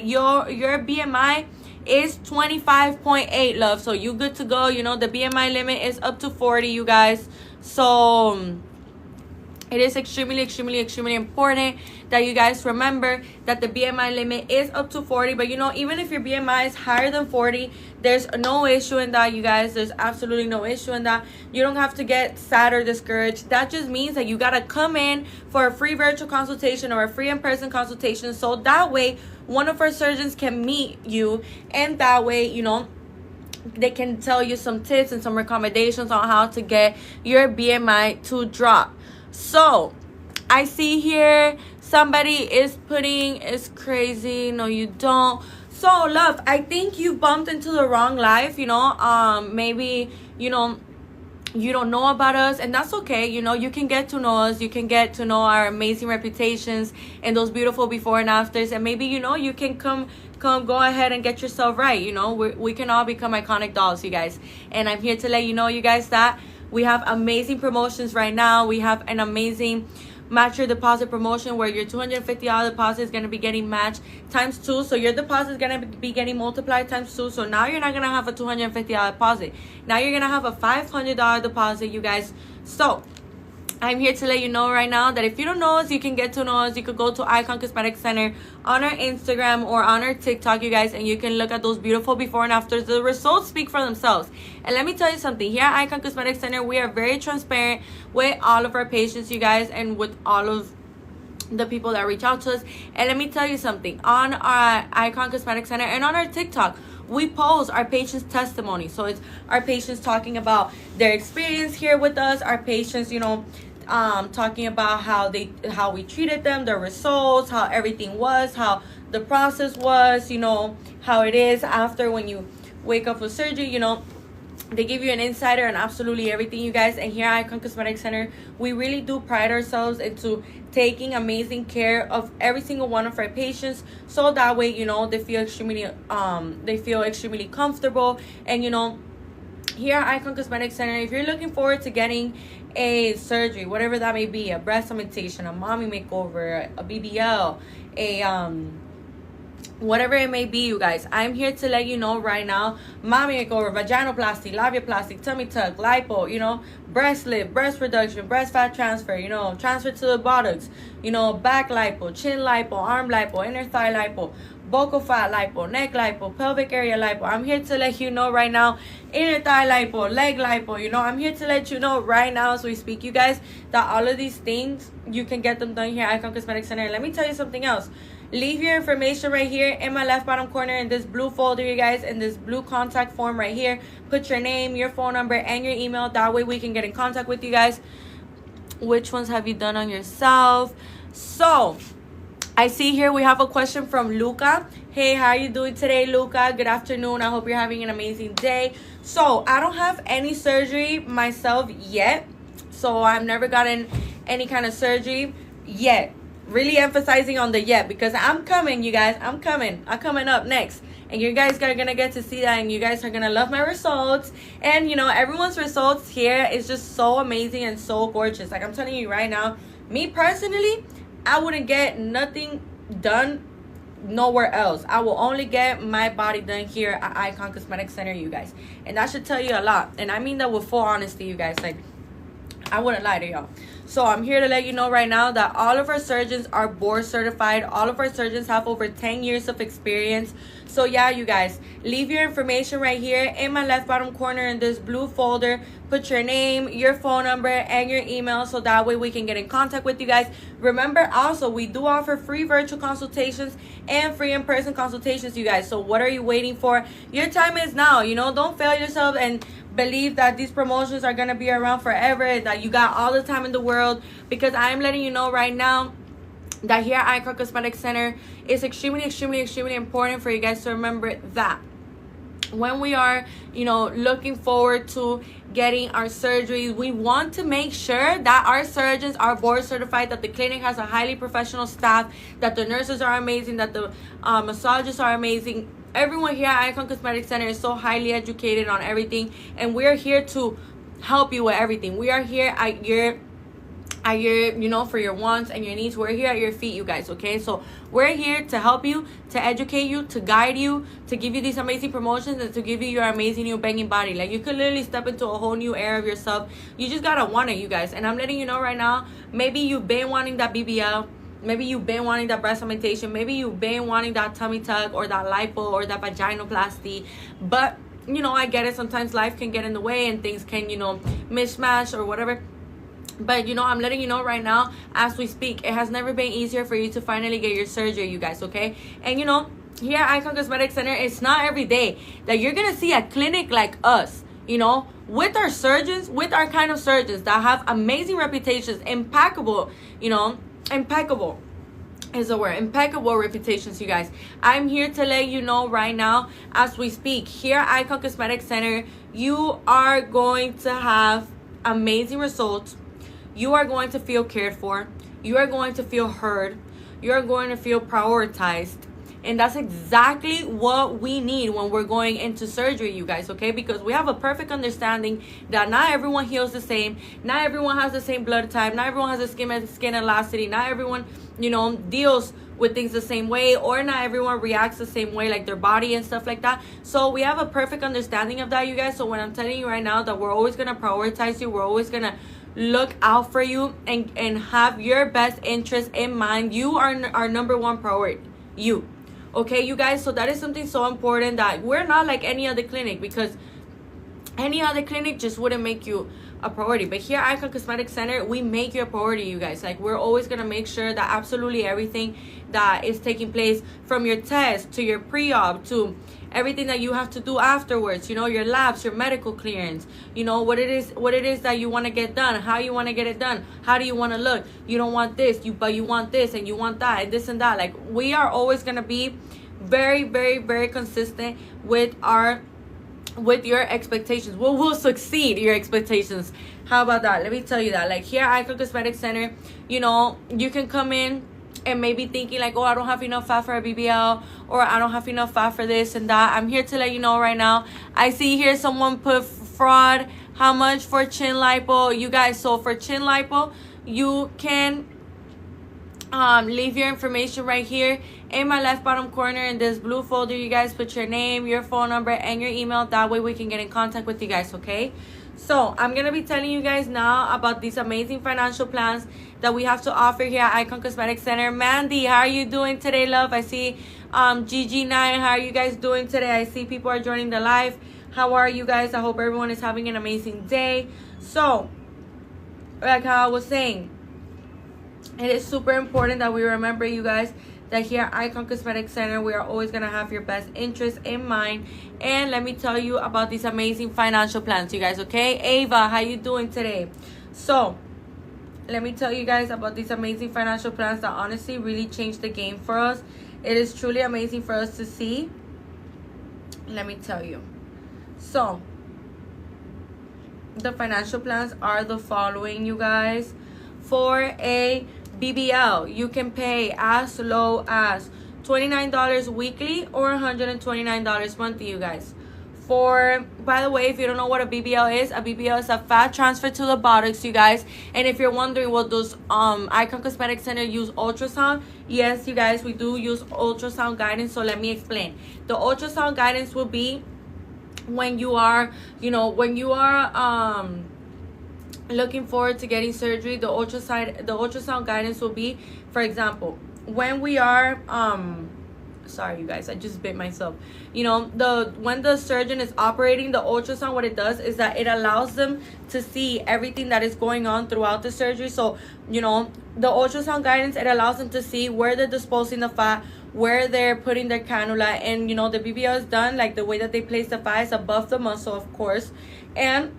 Your BMI is 25.8, love, so you good to go. You know, the BMI limit is up to 40, you guys. So it is extremely important that you guys remember that the BMI limit is up to 40. But you know, even if your BMI is higher than 40, there's no issue in that, you guys. There's absolutely no issue in that. You don't have to get sad or discouraged. That just means that you gotta come in for a free virtual consultation or a free in-person consultation, so that way one of our surgeons can meet you, and that way, you know, they can tell you some tips and some recommendations on how to get your BMI to drop. So I see here somebody is putting, it's crazy, no you don't. So love, I think you bumped into the wrong life, you know. Maybe, you know, you don't know about us, and that's okay. You know, you can get to know us, you can get to know our amazing reputations and those beautiful before and afters, and maybe, you know, you can come go ahead and get yourself right. You know, we can all become iconic dolls, you guys. And I'm here to let you know, you guys, that we have amazing promotions right now. We have an amazing match your deposit promotion where your $250 deposit is going to be getting matched times 2. So your deposit is going to be getting multiplied times 2. So now you're not going to have a $250 deposit. Now you're going to have a $500 deposit, you guys. So I'm here to let you know right now that if you don't know us, you can get to know us. You could go to Icon Cosmetic Center on our Instagram or on our TikTok, you guys, and you can look at those beautiful before and afters. The results speak for themselves. And let me tell you something. Here at Icon Cosmetic Center, we are very transparent with all of our patients, you guys, and with all of the people that reach out to us. And let me tell you something. On our Icon Cosmetic Center and on our TikTok, we post our patients' testimony. So it's our patients talking about their experience here with us, our patients, you know, talking about how we treated them, their results, how everything was, how the process was, you know, how it is after when you wake up with surgery. You know, they give you an insider on absolutely everything, you guys. And here at Icon Cosmetic Center, we really do pride ourselves into taking amazing care of every single one of our patients, so that way, you know, they feel extremely comfortable. And you know, here at Icon Cosmetic Center, if you're looking forward to getting a surgery, whatever that may be, a breast augmentation, a mommy makeover, a BBL, whatever it may be, you guys, I'm here to let you know right now, mommy makeover, vaginoplasty, labiaplasty, tummy tuck, lipo, you know, breast lift, breast reduction, breast fat transfer, you know, transfer to the buttocks, you know, back lipo, chin lipo, arm lipo, inner thigh lipo, buccal fat lipo, neck lipo, pelvic area lipo. I'm here to let you know right now, inner thigh lipo, leg lipo, you know, I'm here to let you know right now as we speak, you guys, that all of these things, you can get them done here at Icon Cosmetic Center. And let me tell you something else. Leave your information right here in my left bottom corner in this blue folder, you guys, in this blue contact form right here. Put your name, your phone number, and your email. That way we can get in contact with you guys. Which ones have you done on yourself? So I see here we have a question from Luca. Hey, how are you doing today, Luca? Good afternoon. I hope you're having an amazing day. So I don't have any surgery myself yet. So I've never gotten any kind of surgery yet. Really emphasizing on the yet, because I'm coming, you guys. I'm coming up next. And you guys are going to get to see that, and you guys are going to love my results. And, you know, everyone's results here is just so amazing and so gorgeous. Like, I'm telling you right now, me personally, I wouldn't get nothing done nowhere else. I will only get my body done here at Icon Cosmetic Center, you guys. And that should tell you a lot. And I mean that with full honesty, you guys. Like, I wouldn't lie to y'all. So I'm here to let you know right now that all of our surgeons are board certified. All of our surgeons have over 10 years of experience. So yeah, you guys, leave your information right here in my left bottom corner in this blue folder. put your name, your phone number, and your email, so that way we can get in contact with you guys. Remember, also, we do offer free virtual consultations and free in-person consultations, you guys. So what are you waiting for? Your time is now. You know, don't fail yourself and believe that these promotions are going to be around forever, that you got all the time in the world, because I am letting you know right now that here at Icon Cosmetic Center is extremely, extremely, extremely important for you guys to remember that when we are, you know, looking forward to getting our surgeries, we want to make sure that our surgeons are board certified, that the clinic has a highly professional staff, that the nurses are amazing, that the massagists are amazing. Everyone here at Icon Cosmetic Center is so highly educated on everything, and we're here to help you with everything. We are here at your, you know, for your wants and your needs. We're here at your feet, you guys, okay? So we're here to help you, to educate you, to guide you, to give you these amazing promotions, and to give you your amazing new banging body. Like, you could literally step into a whole new era of yourself. You just gotta want it, you guys. And I'm letting you know right now, maybe you've been wanting that BBL, maybe you've been wanting that breast augmentation, maybe you've been wanting that tummy tuck or that lipo or that vaginoplasty, but you know, I get it, sometimes life can get in the way and things can, you know, mishmash or whatever. But, you know, I'm letting you know right now, as we speak, it has never been easier for you to finally get your surgery, you guys, okay? And, you know, here at Icon Cosmetic Center, it's not every day that you're going to see a clinic like us, you know, with our surgeons, with our kind of surgeons that have amazing reputations, impeccable, you know, impeccable is the word, impeccable reputations, you guys. I'm here to let you know right now, as we speak, here at Icon Cosmetic Center, you are going to have amazing results. You are going to feel cared for. You are going to feel heard. You are going to feel prioritized. And that's exactly what we need when we're going into surgery, you guys, okay? Because we have a perfect understanding that not everyone heals the same. Not everyone has the same blood type. Not everyone has the skin elasticity. Not everyone, you know, deals with things the same way, or not everyone reacts the same way, like their body and stuff like that. So we have a perfect understanding of that, you guys. So when I'm telling you right now that we're always going to prioritize you, we're always going to look out for you and have your best interest in mind. You are our number one priority, you, okay, you guys? So that is something so important, that we're not like any other clinic, because any other clinic just wouldn't make you a priority. But here at Icon Cosmetic Center, we make you a priority, you guys. Like, we're always gonna make sure that absolutely everything that is taking place, from your test to your pre-op to everything that you have to do afterwards, you know, your labs, your medical clearance, you know, what it is that you want to get done, how you want to get it done, how do you want to look. You don't want this, but you want this, and you want that, and this and that. Like, we are always going to be very, very, very consistent with your expectations. We will succeed your expectations. How about that? Let me tell you that. Like, here at Icon Cosmetic Center, you know, you can come in and maybe thinking like, oh, I don't have enough fat for a BBL, or I don't have enough fat for this and that. I'm here to let you know right now. I see here someone put fraud. How much for chin lipo, you guys? So for chin lipo, you can leave your information right here in my left bottom corner in this blue folder. You guys put your name, your phone number, and your email. That way we can get in contact with you guys, okay? So I'm going to be telling you guys now about these amazing financial plans that we have to offer here at Icon Cosmetic Center. Mandy, how are you doing today, love? I see GG9. How are you guys doing today? I see people are joining the live. How are you guys? I hope everyone is having an amazing day. So, like how I was saying, it is super important that we remember, you guys, that here at Icon Cosmetic Center, we are always going to have your best interest in mind. And let me tell you about these amazing financial plans, you guys, okay? Ava, how you doing today? So, let me tell you guys about these amazing financial plans that honestly really changed the game for us. It is truly amazing for us to see. Let me tell you. So, the financial plans are the following, you guys. For a BBL, you can pay as low as $29 weekly or $129 monthly, you guys. By the way, if you don't know what a BBL is a fat transfer to the buttocks, you guys. And if you're wondering, well, does Icon Cosmetic Center use ultrasound? Yes, you guys, we do use ultrasound guidance. So let me explain. The ultrasound guidance will be when you are, looking forward to getting surgery. The ultrasound guidance will be, for example, when we are sorry you guys, I just bit myself. You know, when the surgeon is operating, the ultrasound, what it does is that it allows them to see everything that is going on throughout the surgery. So, you know, the ultrasound guidance, it allows them to see where they're disposing the fat, where they're putting their cannula. And, you know, the BBL is done, like the way that they place the fat is above the muscle, of course. And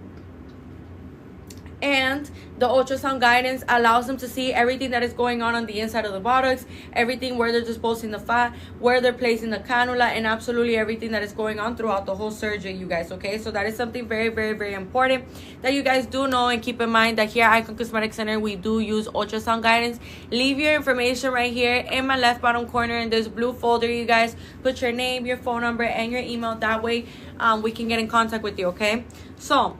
the ultrasound guidance allows them to see everything that is going on the inside of the buttocks, everything where they're disposing the fat, where they're placing the cannula, and absolutely everything that is going on throughout the whole surgery, you guys, okay? So that is something very, very, very important that you guys do know, and keep in mind that here at Icon Cosmetic Center, we do use ultrasound guidance. Leave your information right here in my left bottom corner in this blue folder, you guys. Put your name, your phone number, and your email. That way we can get in contact with you, okay? So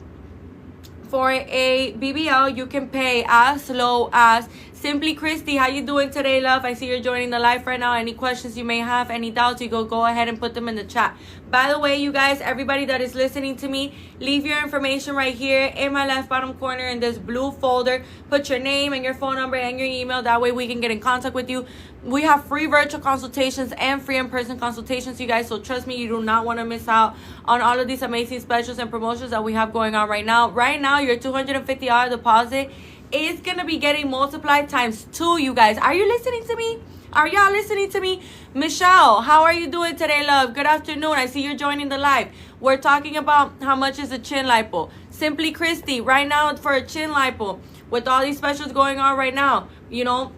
for a BBL, you can pay as low as Simply Christy. How you doing today, love? I see you're joining the live right now. Any questions you may have, any doubts, you go ahead and put them in the chat. By the way, you guys, everybody that is listening to me, leave your information right here in my left bottom corner in this blue folder. Put your name and your phone number and your email. That way we can get in contact with you. We have free virtual consultations and free in-person consultations, you guys. So trust me, you do not want to miss out on all of these amazing specials and promotions that we have going on right now. Right now, your $250 deposit is going to be getting multiplied times 2, you guys. Are you listening to me? Are y'all listening to me? Michelle, how are you doing today, love? Good afternoon. I see you're joining the live. We're talking about how much is a chin lipo. Simply Christy, right now for a chin lipo, with all these specials going on right now, you know,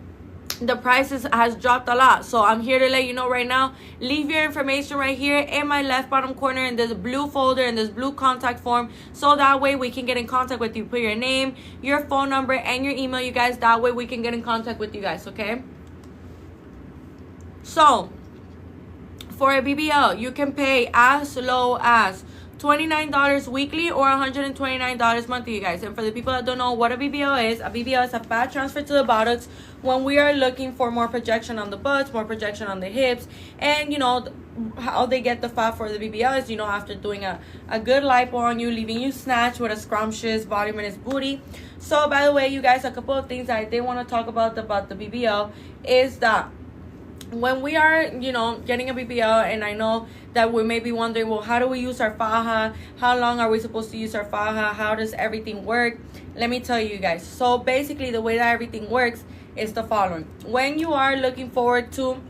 the prices has dropped a lot. So I'm here to let you know right now. Leave your information right here in my left bottom corner in this blue folder, in this blue contact form, so that way we can get in contact with you. Put your name, your phone number, and your email, you guys. That way we can get in contact with you guys, okay? So for a BBL, you can pay as low as $29 weekly or $129 monthly, you guys. And for the people that don't know what a BBL is a fat transfer to the buttocks when we are looking for more projection on the butts, more projection on the hips. And, you know, how they get the fat for the BBL is, you know, after doing a good lipo on you, leaving you snatched with a scrumptious, voluminous booty. So, by the way, you guys, a couple of things that I did want to talk about the BBL is that when we are, you know, getting a BBL, and I know that we may be wondering, well, how do we use our faja? How long are we supposed to use our faja? How does everything work? Let me tell you guys. So basically, the way that everything works is the following. When you are looking forward to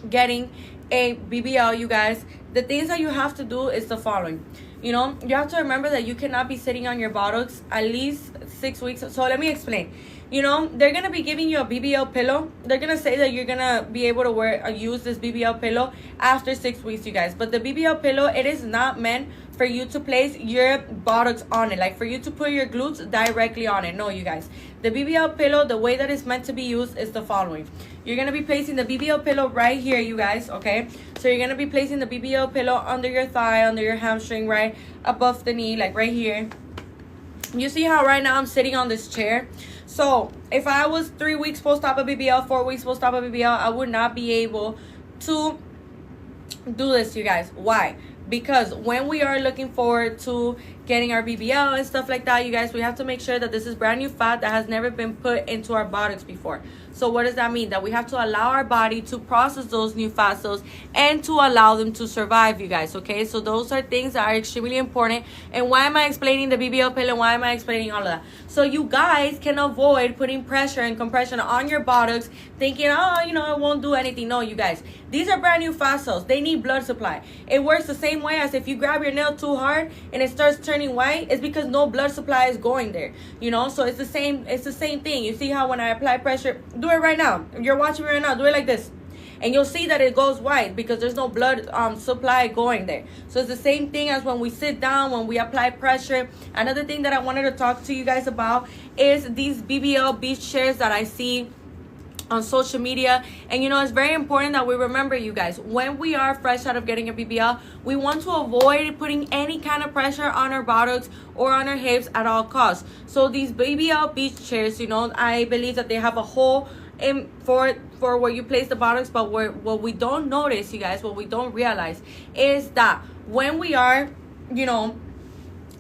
getting a BBL, you guys, the things that you have to do is the following. You know, you have to remember that you cannot be sitting on your buttocks at least 6 weeks. So let me explain. You know, they're going to be giving you a BBL pillow. They're going to say that you're going to be able to use this BBL pillow after 6 weeks, you guys. But the BBL pillow, it is not meant for you to place your buttocks on it. Like for you to put your glutes directly on it. No, you guys. The BBL pillow, the way that it's meant to be used is the following. You're going to be placing the BBL pillow right here, you guys, okay? So you're going to be placing the BBL pillow under your thigh, under your hamstring, right above the knee, like right here. You see how right now I'm sitting on this chair? So if I was 3 weeks post-op a BBL, 4 weeks post-op a BBL, I would not be able to do this, you guys. Why? Because when we are looking forward to getting our BBL and stuff like that, you guys, we have to make sure that this is brand new fat that has never been put into our buttocks before. So what does that mean? That we have to allow our body to process those new fat cells and to allow them to survive, you guys, okay? So those are things that are extremely important. And why am I explaining the BBL pill, and why am I explaining all of that? So you guys can avoid putting pressure and compression on your buttocks thinking, oh, you know, it won't do anything. No, you guys, these are brand new fat cells. They need blood supply. It works the same way as if you grab your nail too hard and it starts turning white. It's because no blood supply is going there, you know? So it's the same thing. You see how when I apply pressure, do it right now. If you're watching me right now, do it like this. And you'll see that it goes white because there's no blood supply going there. So it's the same thing as when we sit down, when we apply pressure. Another thing that I wanted to talk to you guys about is these BBL beach chairs that I see on social media. And you know, it's very important that we remember, you guys, when we are fresh out of getting a BBL, we want to avoid putting any kind of pressure on our buttocks or on our hips at all costs. So these BBL beach chairs, you know, I believe that they have a hole in for where you place the buttocks, but what we don't notice, you guys, what we don't realize is that when we are, you know,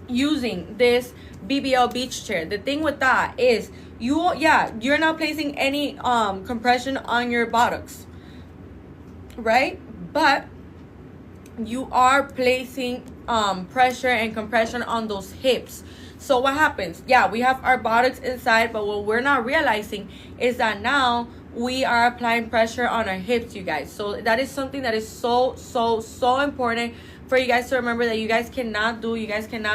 using this BBL beach chair, the thing with that is you're not placing any compression on your buttocks, right? but you are placing pressure and compression on those hips. So what happens? Yeah, we have our buttocks inside, but what we're not realizing is that now we are applying pressure on our hips, you guys. So that is something that is so important for you guys to remember, that you guys cannot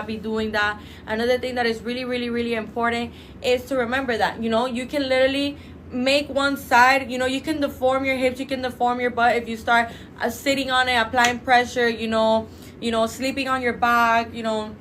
be doing that. Another thing that is really important is to remember that, you know, you can literally make one side, you know, you can deform your hips, you can deform your butt if you start sitting on it, applying pressure, you know, sleeping on your back, you know.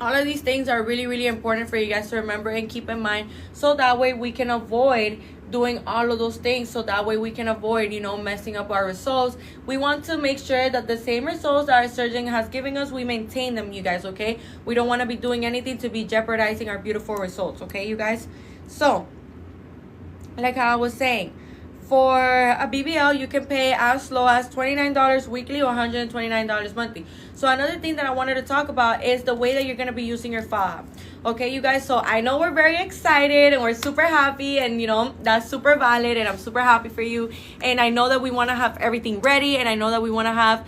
All of these things are really important for you guys to remember and keep in mind, so that way we can avoid doing all of those things, so that way we can avoid, you know, messing up our results. We want to make sure that the same results that our surgeon has given us, we maintain them, you guys, okay? We don't want to be doing anything to be jeopardizing our beautiful results, okay, you guys? So, like I was saying, for a BBL, you can pay as low as $29 weekly or $129 monthly. So another thing that I wanted to talk about is the way that you're going to be using your faja. Okay, you guys, so I know we're very excited and we're super happy, and, you know, that's super valid, and I'm super happy for you. And I know that we want to have everything ready, and I know that we want to have,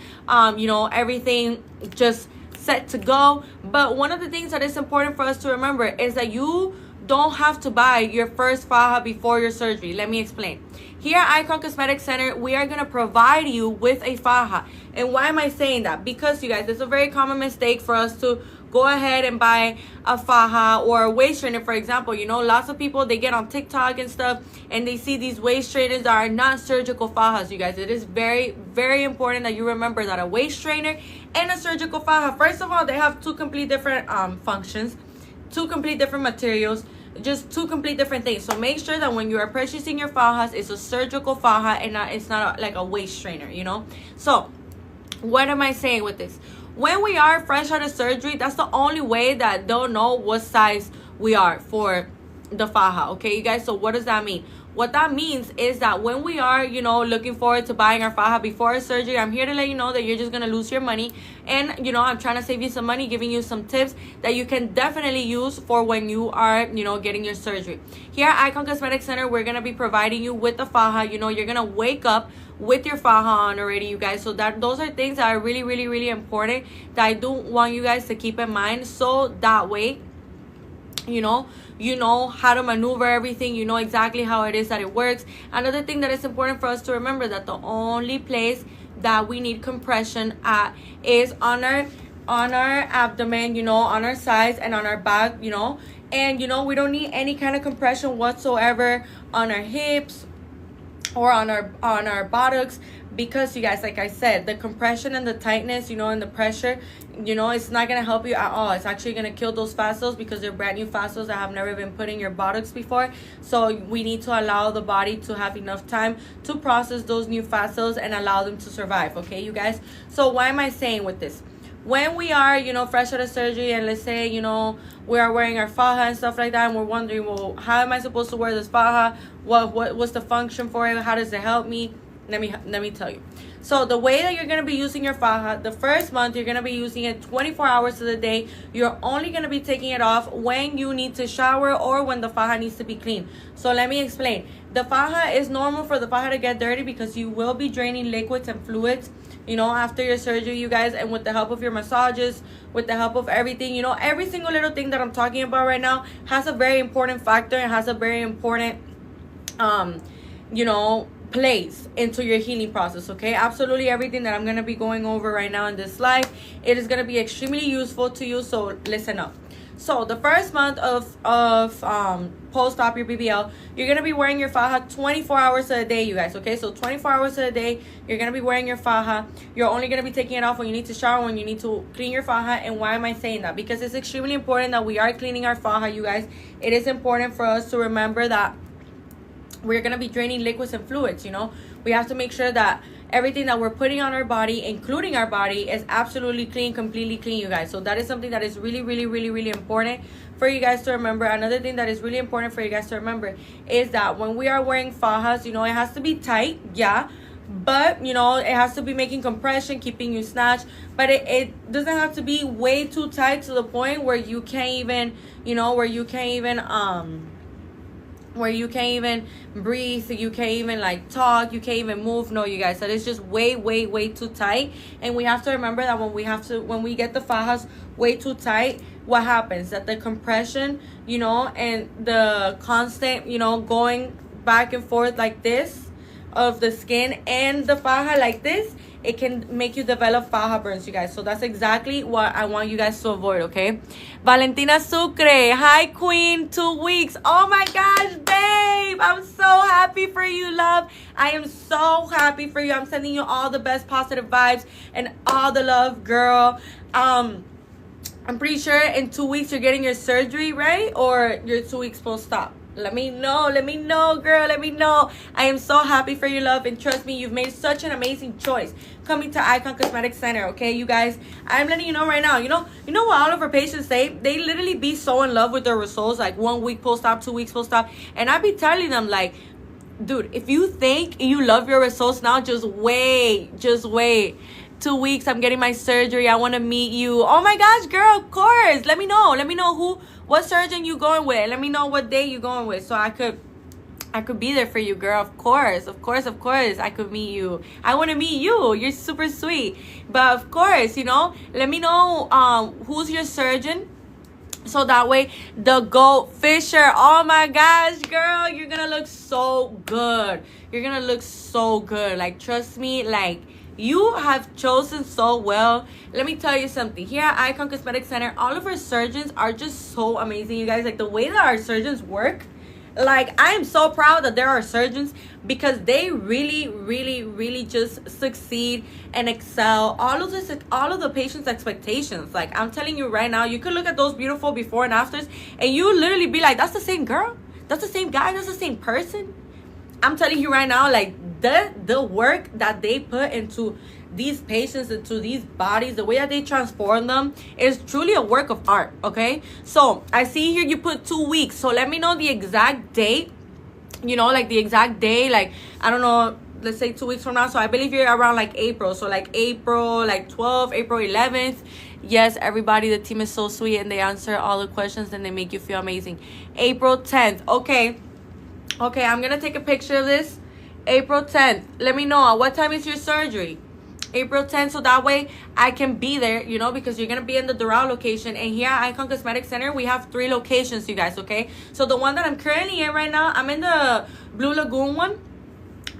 you know, everything just set to go. But one of the things that is important for us to remember is that you don't have to buy your first faja before your surgery. Let me explain. Here at Icon Cosmetic Center, we are going to provide you with a faja. And why am I saying that? Because, you guys, it's a very common mistake for us to go ahead and buy a faja or a waist trainer, for example. You know, lots of people, they get on TikTok and stuff, and they see these waist trainers that are not surgical fajas, you guys. It is very important that you remember that a waist trainer and a surgical faja, first of all, they have two complete different functions, two complete different materials, just two complete different things. So make sure that when you are purchasing your fajas, it's a surgical faja and it's not like a waist trainer, you know. So what am I saying with this? When we are fresh out of surgery, that's the only way that they'll know what size we are for the faja, okay, you guys? So what does that mean? What that means is that when we are, you know, looking forward to buying our faja before our surgery, I'm here to let you know that you're just going to lose your money. And, you know, I'm trying to save you some money, giving you some tips that you can definitely use for when you are, you know, getting your surgery. Here at Icon Cosmetic Center, we're going to be providing you with the faja. You know, you're going to wake up with your faja on already, you guys. So that those are things that are really important that I do want you guys to keep in mind, so that way, you know how to maneuver everything, you know exactly how it is that it works. Another thing that is important for us to remember, that the only place that we need compression at is on our abdomen, you know, on our sides and on our back, you know. And, you know, we don't need any kind of compression whatsoever on our hips or on our buttocks, because, you guys, like I said, the compression and the tightness, you know, and the pressure, you know, it's not going to help you at all. It's actually going to kill those fascials, because they're brand new fascials that have never been put in your buttocks before. So we need to allow the body to have enough time to process those new fascials and allow them to survive, okay, you guys? So why am I saying with this? When we are, you know, fresh out of surgery, and let's say, you know, we are wearing our faja and stuff like that, and we're wondering, well, how am I supposed to wear this faja? What's the function for it? How does it help me? Let me tell you. So the way that you're going to be using your faja, the first month, you're going to be using it 24 hours of the day. You're only going to be taking it off when you need to shower or when the faja needs to be clean. So let me explain. The faja is normal for the faja to get dirty, because you will be draining liquids and fluids, you know, after your surgery, you guys. And with the help of your massages, with the help of everything, you know, every single little thing that I'm talking about right now has a very important factor and has a very important, you know, place into your healing process, okay? Absolutely everything that I'm going to be going over right now in this live, it is going to be extremely useful to you, so listen up. So the first month of post-op your BBL, you're going to be wearing your faja 24 hours a day, you guys, okay? So 24 hours a day, you're going to be wearing your faja. You're only going to be taking it off when you need to shower, when you need to clean your faja. And why am I saying that? Because it's extremely important that we are cleaning our faja, you guys. It is important for us to remember that we're going to be draining liquids and fluids, you know. We have to make sure that everything that we're putting on our body, including our body, is absolutely clean, completely clean, you guys. So that is something that is really important for you guys to remember. Another thing that is really important for you guys to remember is that when we are wearing fajas, you know, it has to be tight, yeah, but, you know, it has to be making compression, keeping you snatched, but it doesn't have to be way too tight to the point where you can't even, you know, where you can't even breathe, you can't even like talk, you can't even move. No, you guys, that is just way, way, way too tight. And we have to remember that when we get the fajas way too tight, what happens? That the compression, you know, and the constant, you know, going back and forth like this of the skin and the faja like this, it can make you develop faja burns, you guys. So that's exactly what I want you guys to avoid, okay? Valentina Sucre, hi queen, 2 weeks. Oh my gosh, babe, I'm so happy for you, love. I am so happy for you. I'm sending you all the best positive vibes and all the love, girl. I'm pretty sure in 2 weeks you're getting your surgery, right? Or your 2 weeks post-op. Let me know, girl, let me know. I am so happy for your love, and trust me, you've made such an amazing choice coming to Icon Cosmetic Center, okay, you guys? I'm letting you know right now, you know what all of our patients say? They literally be so in love with their results, like 1 week post-op, 2 weeks post-op, and I be telling them, like, dude, if you think you love your results now, just wait. 2 weeks, I'm getting my surgery. I want to meet you. Oh my gosh, girl, of course. Let me know what surgeon you going with. Let me know what day you going with, so I could be there for you, girl. Of course. I could meet you. I want to meet you. You're super sweet. But of course, you know, let me know who's your surgeon. So that way, the Goat Fisher. Oh my gosh, girl, you're gonna look so good. Like, trust me, like, you have chosen so well. Let me tell you something. Here at Icon Cosmetic Center, all of our surgeons are just so amazing, you guys. Like, the way that our surgeons work, like, I am so proud that there are surgeons, because they really, really, really just succeed and excel all of the patient's expectations. Like, I'm telling you right now, you could look at those beautiful before and afters, and you literally be like, that's the same girl, that's the same guy, that's the same person. I'm telling you right now, like, the work that they put into these patients, into these bodies, the way that they transform them, is truly a work of art, okay? So I see here you put 2 weeks. So let me know the exact date, you know, like the exact day, like, I don't know, let's say 2 weeks from now. So I believe you're around like April. So like April, like 12th, April 11th. Yes, everybody, the team is so sweet and they answer all the questions and they make you feel amazing. April 10th. Okay, I'm gonna take a picture of this. April 10th. Let me know what time is your surgery. April 10th, so that way I can be there, you know, because you're gonna be in the Doral location. And here at Icon Cosmetic Center, we have 3 locations, you guys, okay? So the one that I'm currently in right now, I'm in the Blue Lagoon one,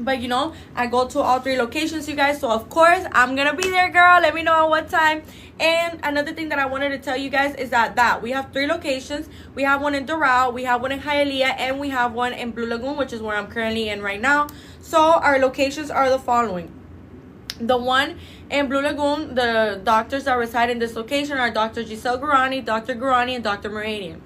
but you know, I go to all 3 locations, you guys. So of course I'm gonna be there, girl. Let me know at what time. And another thing that I wanted to tell you guys is that we have 3 locations. We have one in Doral, we have one in Hialeah, and we have one in Blue Lagoon, which is where I'm currently in right now. So our locations are the following. The one in Blue Lagoon, the doctors that reside in this location are Dr. Giselle Gurani, Dr. Gurani, and Dr. Moranian.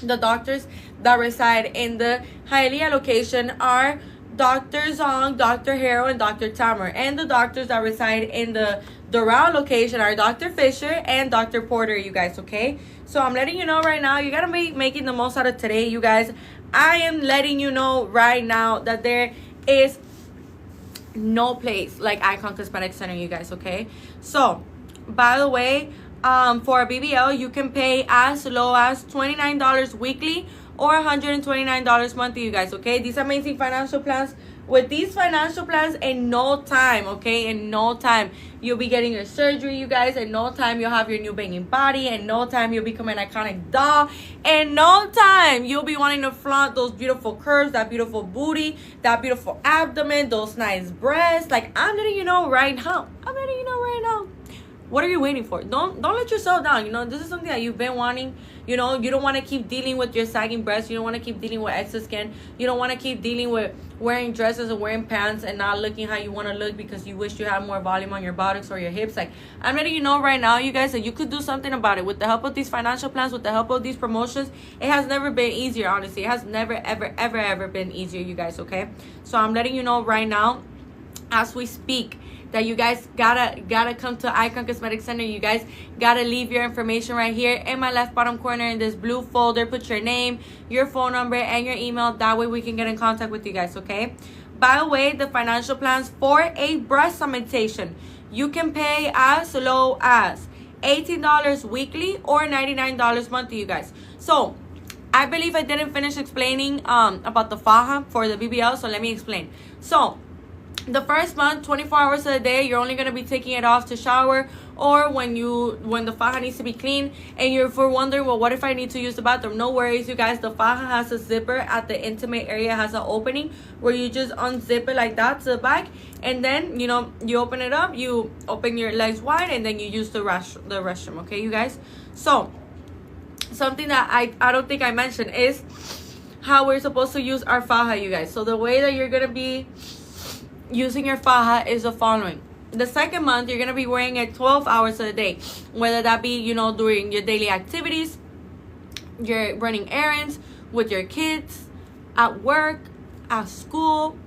The doctors that reside in the Hialeah location are Dr. Zong, Dr. Hero, and Dr. Tamer. And the doctors that reside in the Doral location are Dr. Fisher and Dr. Porter, you guys, okay? So I'm letting you know right now, you gotta be making the most out of today, you guys. I am letting you know right now that there is no place like Icon Cosmetic Center, you guys, okay? So, by the way, for a BBL, you can pay as low as $29 weekly or $129 monthly, you guys, okay? These amazing financial plans. With these financial plans, in no time, okay? In no time, you'll be getting your surgery, you guys. In no time, you'll have your new banging body. In no time, you'll become an iconic doll. In no time, you'll be wanting to flaunt those beautiful curves, that beautiful booty, that beautiful abdomen, those nice breasts. Like, I'm letting you know right now. What are you waiting for? Don't let yourself down. You know, this is something that you've been wanting. You know, you don't want to keep dealing with your sagging breasts. You don't want to keep dealing with excess skin. You don't want to keep dealing with wearing dresses and wearing pants and not looking how you want to look because you wish you had more volume on your buttocks or your hips. Like, I'm letting you know right now, you guys, that you could do something about it. With the help of these financial plans, with the help of these promotions, it has never been easier, honestly. It has never, ever been easier, you guys, okay? So I'm letting you know right now, as we speak, that you guys gotta come to Icon Cosmetic Center. You guys gotta leave your information right here in my left bottom corner in this blue folder. Put your name, your phone number, and your email. That way we can get in contact with you guys, okay? By the way, the financial plans for a breast augmentation, you can pay as low as $18 weekly or $99 monthly, you guys. So I believe I didn't finish explaining about the faja for the BBL, so let me explain. So the first month, 24 hours of the day, you're only going to be taking it off to shower, or when the faja needs to be clean, and you're wondering, well, what if I need to use the bathroom? No worries, you guys. The faja has a zipper at the intimate area, has an opening where you just unzip it like that to the back, and then you open it up, you open your legs wide, and then you use the restroom. Okay, you guys. So something that I don't think I mentioned is how we're supposed to use our faja, you guys. So the way that you're gonna be using your faja is the following. The second month, you're gonna be wearing it 12 hours of the day, whether that be during your daily activities, you're running errands with your kids, at work, at school,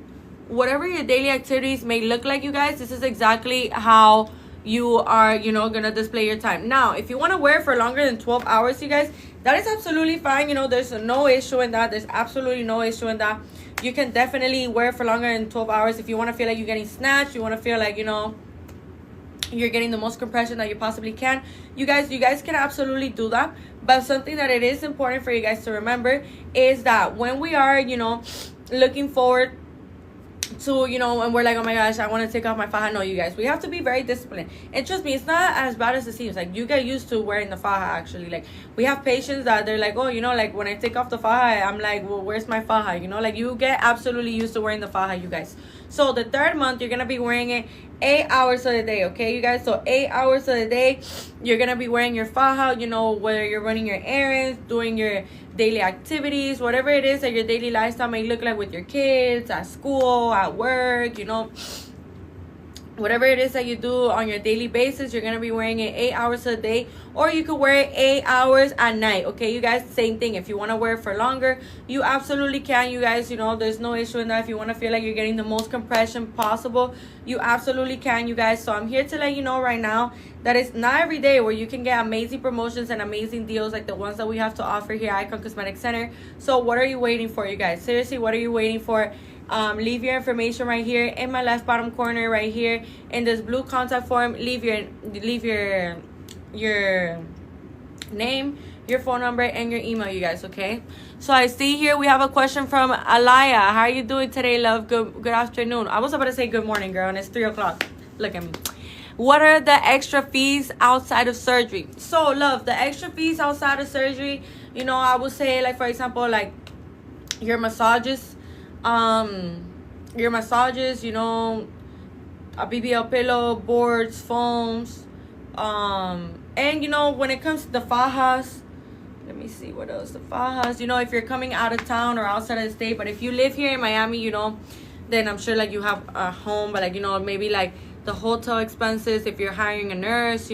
whatever your daily activities may look like, you guys. This is exactly how you are gonna display your time. Now, if you want to wear it for longer than 12 hours, you guys, that is absolutely fine. There's no issue in that. There's absolutely no issue in that. You can definitely wear it for longer than 12 hours if you want to feel like you're getting snatched. You want to feel like you're getting the most compression that you possibly can. You guys can absolutely do that. But something that it is important for you guys to remember is that when we are looking forward to and we're like, oh my gosh, I want to take off my faja. No, you guys, we have to be very disciplined. And trust me, it's not as bad as it seems. Like, you get used to wearing the faja. Actually, like, we have patients that they're like, oh, like, when I take off the faja, I'm like, well, where's my faja? Like, you get absolutely used to wearing the faja, you guys. So the third month, you're gonna be wearing it 8 hours of the day. Okay, you guys. So 8 hours of the day, you're gonna be wearing your faja. Whether you're running your errands, doing your daily activities, whatever it is that your daily lifestyle may look like with your kids, at school, at work, whatever it is that you do on your daily basis, you're going to be wearing it 8 hours a day, or you could wear it 8 hours at night. Okay, you guys, same thing. If you want to wear it for longer, you absolutely can, you guys. There's no issue in that. If you want to feel like you're getting the most compression possible, you absolutely can, you guys. So I'm here to let you know right now that it's not every day where you can get amazing promotions and amazing deals like the ones that we have to offer here at Icon Cosmetic Center. So what are you waiting for, you guys? Seriously, what are you waiting for? Leave your information right here in my left bottom corner, right here in this blue contact form. Leave your name, your phone number, and your email, you guys. Okay, so I see here we have a question from Alaya. How are you doing today, love? Good afternoon. I was about to say good morning, girl, and it's 3 o'clock. Look at me. What are the extra fees outside of surgery? So, love, the extra fees outside of surgery, I would say, like, for example, like your massages, a BBL pillow, boards, foams, and when it comes to the fajas, let me see what else. The fajas, if you're coming out of town or outside of the state, but if you live here in Miami, then I'm sure like you have a home, but like maybe like the hotel expenses, if you're hiring a nurse,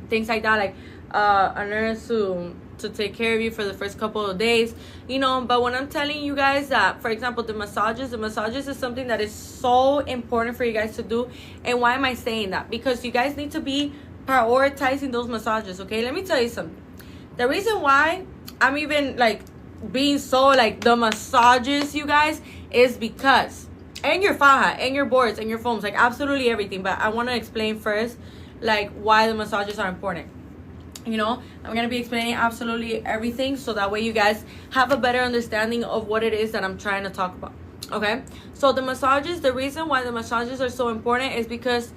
things like that, like a nurse to take care of you for the first couple of days, but when I'm telling you guys that, for example, the massages is something that is so important for you guys to do. And why am I saying that? Because you guys need to be prioritizing those massages. Okay, let me tell you something. The reason why I'm even like being so like the massages, you guys, is because, and your faja and your boards and your foams, like absolutely everything, but I want to explain first like why the massages are important. I'm going to be explaining absolutely everything so that way you guys have a better understanding of what it is that I'm trying to talk about. Okay, so the massages, the reason why the massages are so important is because,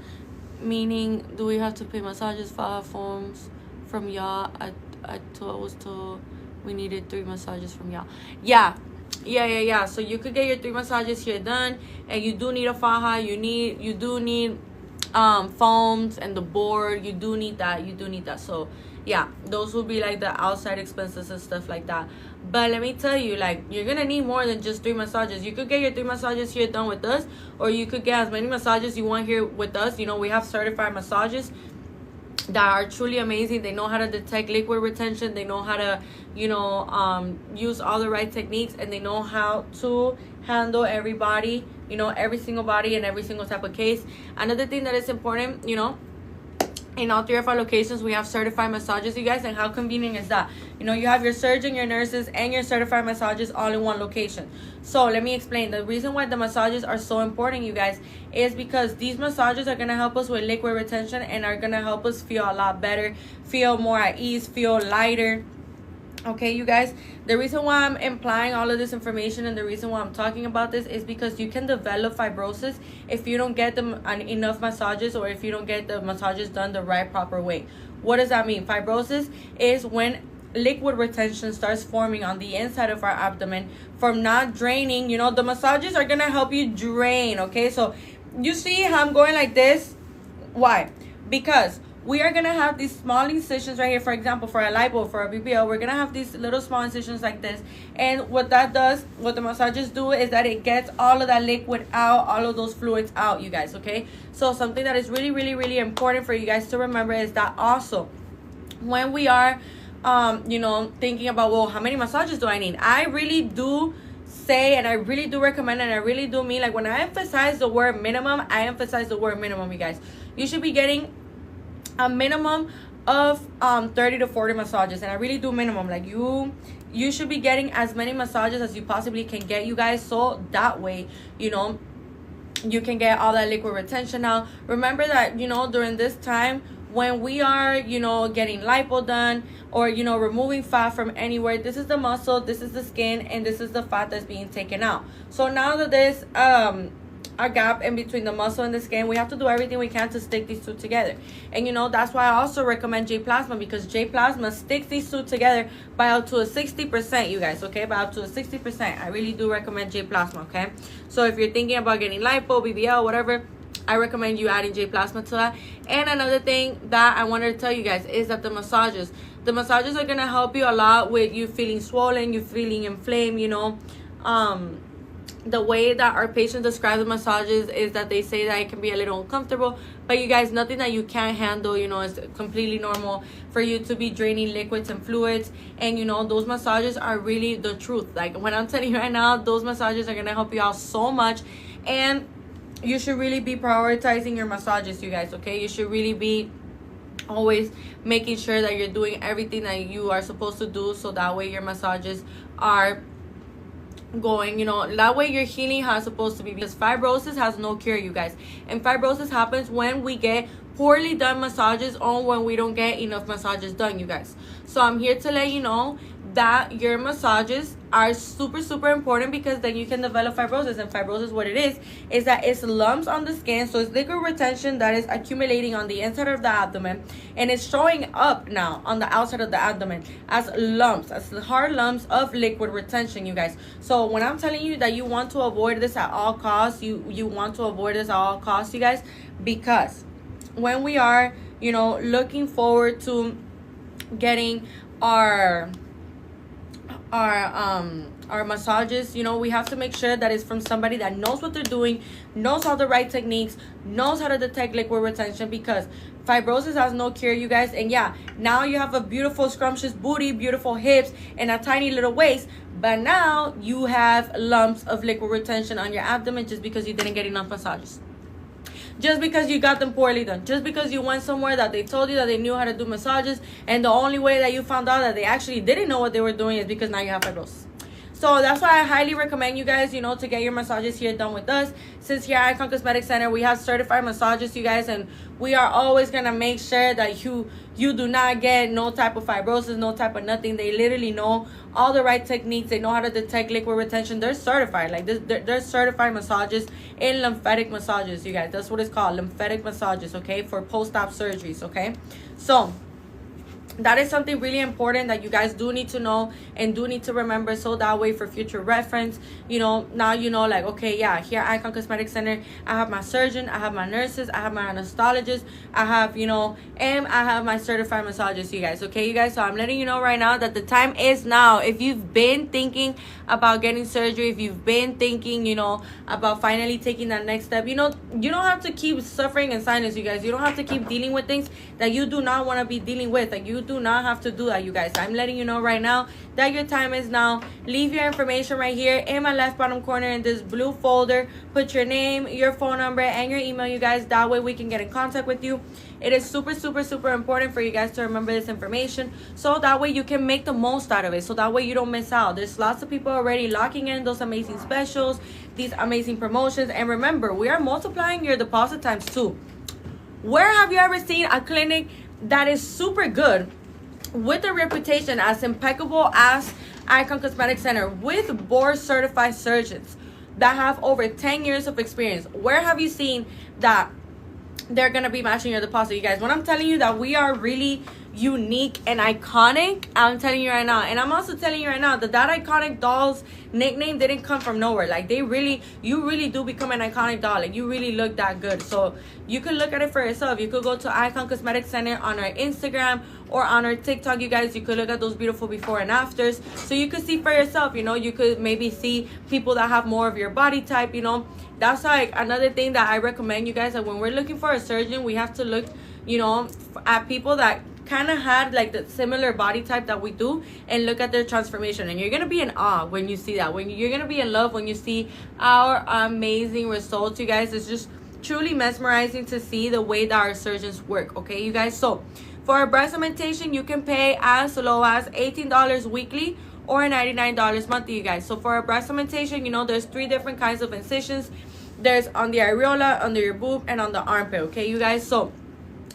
meaning, do we have to pay massages, faja, foams from y'all? I was told we needed 3 massages from y'all. Yeah. So you could get your 3 massages here done, and you do need a faja. You do need foams and the board. You do need that. So yeah, those will be like the outside expenses and stuff like that. But let me tell you, like, you're gonna need more than just 3 massages. You could get your 3 massages here done with us, or you could get as many massages you want here with us. We have certified massages that are truly amazing. They know how to detect liquid retention. They know how to use all the right techniques, and they know how to handle everybody, every single body and every single type of case. Another thing that is important, in all 3 of our locations, we have certified massages, you guys. And how convenient is that? You have your surgeon, your nurses, and your certified massages all in one location. So let me explain. The reason why the massages are so important, you guys, is because these massages are going to help us with liquid retention and are going to help us feel a lot better, feel more at ease, feel lighter. Okay, you guys, the reason why I'm implying all of this information and the reason why I'm talking about this is because you can develop fibrosis if you don't get them enough massages, or if you don't get the massages done the right proper way. What does that mean? Fibrosis is when liquid retention starts forming on the inside of our abdomen from not draining. You know, the massages are gonna help you drain. Okay, so you see how I'm going like this? Why? Because we are gonna have these small incisions right here. For example, for a lipo, for a BBL, we're gonna have these little small incisions like this. And what that does, what the massages do, is that it gets all of that liquid out, all of those fluids out, you guys. Okay, so something that is really, really, really important for you guys to remember is that also when we are you know, thinking about, well, how many massages do I need, I really do say, and I really do recommend, and I really do mean, like, when I emphasize the word minimum, I emphasize the word minimum, you guys. You should be getting a minimum of 30 to 40 massages, and I really do minimum. Like, you should be getting as many massages as you possibly can get, you guys, so that way, you know, you can get all that liquid retention out. Remember that, you know, during this time when we are, you know, getting lipo done, or, you know, removing fat from anywhere, this is the muscle, this is the skin, and this is the fat that's being taken out. So now that there's a gap in between the muscle and the skin, we have to do everything we can to stick these two together. And, you know, that's why I also recommend J Plasma, because J Plasma sticks these two together by up to a 60%, you guys. Okay, by up to a 60%. I really do recommend J Plasma. Okay, so if you're thinking about getting lipo, BBL, whatever, I recommend you adding J Plasma to that. And another thing that I wanted to tell you guys is that the massages are going to help you a lot with you feeling swollen, you feeling inflamed, you know. The way that our patients describe the massages is that they say that it can be a little uncomfortable, but you guys, nothing that you can't handle. You know, it's completely normal for you to be draining liquids and fluids, and, you know, those massages are really the truth. Like, when I'm telling you right now, those massages are going to help you out so much, and you should really be prioritizing your massages, you guys. Okay, you should really be always making sure that you're doing everything that you are supposed to do, so that way your massages are going, you know, that way your healing how it's supposed to be, because fibrosis has no cure, you guys. And fibrosis happens when we get poorly done massages, or when we don't get enough massages done, you guys. So I'm here to let you know that your massages are super, super important, because then you can develop fibrosis. And fibrosis, what it is that it's lumps on the skin. So it's liquid retention that is accumulating on the inside of the abdomen, and it's showing up now on the outside of the abdomen as lumps, as hard lumps of liquid retention, you guys. So when I'm telling you that you want to avoid this at all costs, you want to avoid this at all costs, you guys, because when we are, you know, looking forward to getting our massages, you know, we have to make sure that it's from somebody that knows what they're doing, knows all the right techniques, knows how to detect liquid retention, because fibrosis has no cure, you guys. And yeah, now you have a beautiful scrumptious booty, beautiful hips, and a tiny little waist, but now you have lumps of liquid retention on your abdomen just because you didn't get enough massages, just because you got them poorly done, just because you went somewhere that they told you that they knew how to do massages, and the only way that you found out that they actually didn't know what they were doing is because now you have fibrosis. So that's why I highly recommend you guys, you know, to get your massages here done with us. Since here at Icon Cosmetic Center, we have certified massages, you guys, and we are always going to make sure that you do not get no type of fibrosis, no type of nothing. They literally know all the right techniques. They know how to detect liquid retention. They're certified. Like, this, they're certified massages in lymphatic massages, you guys. That's what it's called, lymphatic massages, okay, for post-op surgeries, okay? So that is something really important that you guys do need to know and do need to remember, so that way for future reference, you know, now you know, like, okay, yeah, here at Icon Cosmetic Center, I have my surgeon, I have my nurses, I have my anesthetologist, I have, you know, and I have my certified massages, you guys. Okay, you guys, so I'm letting you know right now that the time is now. If you've been thinking about getting surgery, if you've been thinking, you know, about finally taking that next step, you know, you don't have to keep suffering in silence, you guys. You don't have to keep dealing with things that you do not want to be dealing with. Like, you do not have to do that, you guys. I'm letting you know right now that your time is now. Leave your information right here in my left bottom corner in this blue folder. Put your name, your phone number, and your email, you guys. That way we can get in contact with you. It is super, super, super important for you guys to remember this information, so that way you can make the most out of it, so that way you don't miss out. There's lots of people already locking in those amazing specials, these amazing promotions. And remember, we are multiplying your deposit times 2. Where have you ever seen a clinic that is super good with a reputation as impeccable as Icon Cosmetic Center, with board certified surgeons that have over 10 years of experience. Where have you seen that they're gonna be matching your deposit, you guys? When I'm telling you that we are really unique and iconic, I'm telling you right now. And I'm also telling you right now that iconic doll's nickname didn't come from nowhere. Like, you really do become an iconic doll. Like, you really look that good. So you could look at it for yourself. You could go to Icon Cosmetic Center on our Instagram or on our TikTok, you guys. You could look at those beautiful before and afters, so you could see for yourself. You know, you could maybe see people that have more of your body type. You know, that's like another thing that I recommend you guys, that when we're looking for a surgeon, we have to look, you know, at people that kind of had like the similar body type that we do, and look at their transformation. And you're gonna be in awe when you see that. When you're gonna be in love when you see our amazing results, you guys. It's just truly mesmerizing to see the way that our surgeons work. Okay, you guys. So for a breast augmentation, you can pay as low as $18 weekly or $99 monthly, you guys. So for a breast augmentation, you know, there's 3 different kinds of incisions. There's on the areola, under your boob, and on the armpit. Okay, you guys. So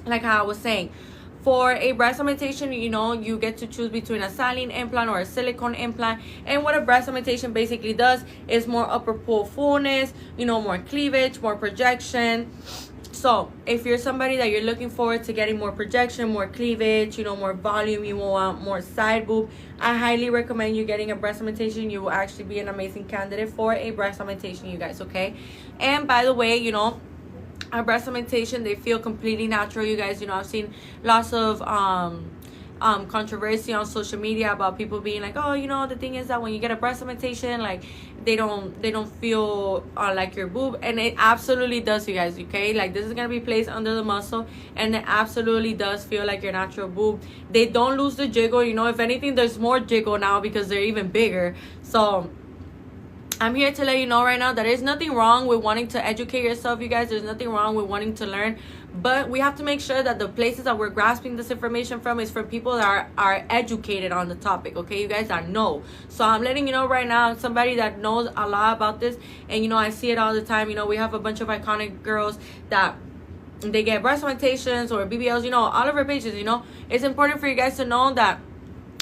like how I was saying, for a breast augmentation, you know, you get to choose between a saline implant or a silicone implant. And what a breast augmentation basically does is more upper pull fullness, you know, more cleavage, more projection. So if you're somebody that you're looking forward to getting more projection, more cleavage, you know, more volume, you want more side boob, I highly recommend you getting a breast augmentation. You will actually be an amazing candidate for a breast augmentation, you guys. Okay. And by the way, you know, our breast augmentation, they feel completely natural, you guys. You know, I've seen lots of controversy on social media about people being like, oh, you know, the thing is that when you get a breast augmentation, like they don't feel like your boob. And it absolutely does, you guys. Okay, like this is gonna be placed under the muscle, and it absolutely does feel like your natural boob. They don't lose the jiggle, you know. If anything, there's more jiggle now because they're even bigger. So I'm here to let you know right now that there's nothing wrong with wanting to educate yourself, you guys. There's nothing wrong with wanting to learn, but we have to make sure that the places that we're grasping this information from is from people that are educated on the topic, okay, you guys, that know. So I'm letting you know right now, somebody that knows a lot about this, and you know, I see it all the time. You know, we have a bunch of iconic girls that they get breast augmentations or BBLs, you know, all of our pages. You know, it's important for you guys to know that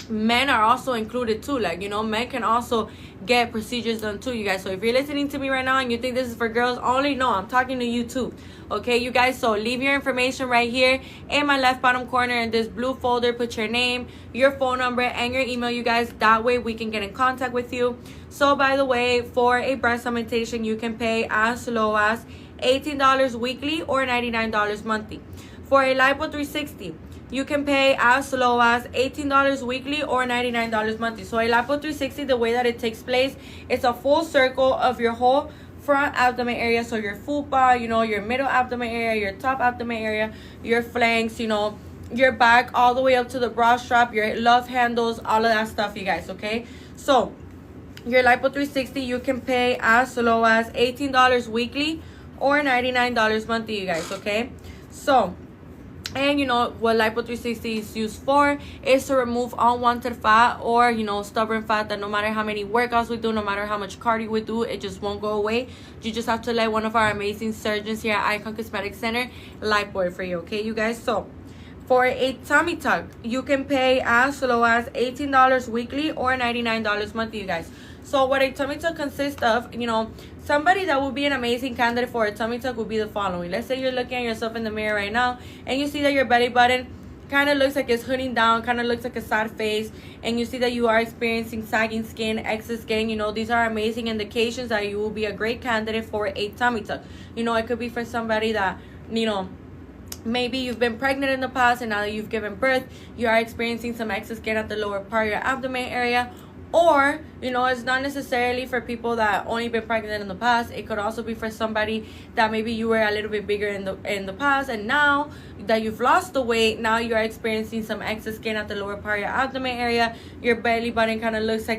men are also included too. Like, you know, men can also get procedures done too, you guys. So if you're listening to me right now and you think this is for girls only, no, I'm talking to you too. Okay, you guys. So leave your information right here in my left bottom corner in this blue folder. Put your name, your phone number, and your email, you guys. That way we can get in contact with you. So by the way, for a breast augmentation, you can pay as low as $18 weekly or $99 monthly. For a Lipo 360, you can pay as low as $18 weekly or $99 monthly. So a Lipo 360, the way that it takes place, it's a full circle of your whole front abdomen area. So your fupa, you know, your middle abdomen area, your top abdomen area, your flanks, you know, your back, all the way up to the bra strap, your love handles, all of that stuff, you guys. Okay, so your Lipo 360, you can pay as low as $18 weekly or $99 monthly, you guys. Okay, so, and you know what Lipo 360 is used for is to remove unwanted fat, or you know, stubborn fat that no matter how many workouts we do, no matter how much cardio we do, it just won't go away. You just have to let one of our amazing surgeons here at Icon Cosmetic Center lipo it for you. Okay, you guys. So for a tummy tuck, you can pay as low as $18 weekly or $99 monthly, you guys. So what a tummy tuck consists of, you know, somebody that would be an amazing candidate for a tummy tuck would be the following. Let's say you're looking at yourself in the mirror right now and you see that your belly button kind of looks like it's hooding down, kind of looks like a sad face, and you see that you are experiencing sagging skin, excess skin. You know, these are amazing indications that you will be a great candidate for a tummy tuck. You know, it could be for somebody that, you know, maybe you've been pregnant in the past and now that you've given birth, you are experiencing some excess skin at the lower part of your abdomen area. Or, you know, it's not necessarily for people that only been pregnant in the past. It could also be for somebody that maybe you were a little bit bigger in the past, and now that you've lost the weight, now you are experiencing some excess skin at the lower part of your abdomen area. Your belly button kind of looks like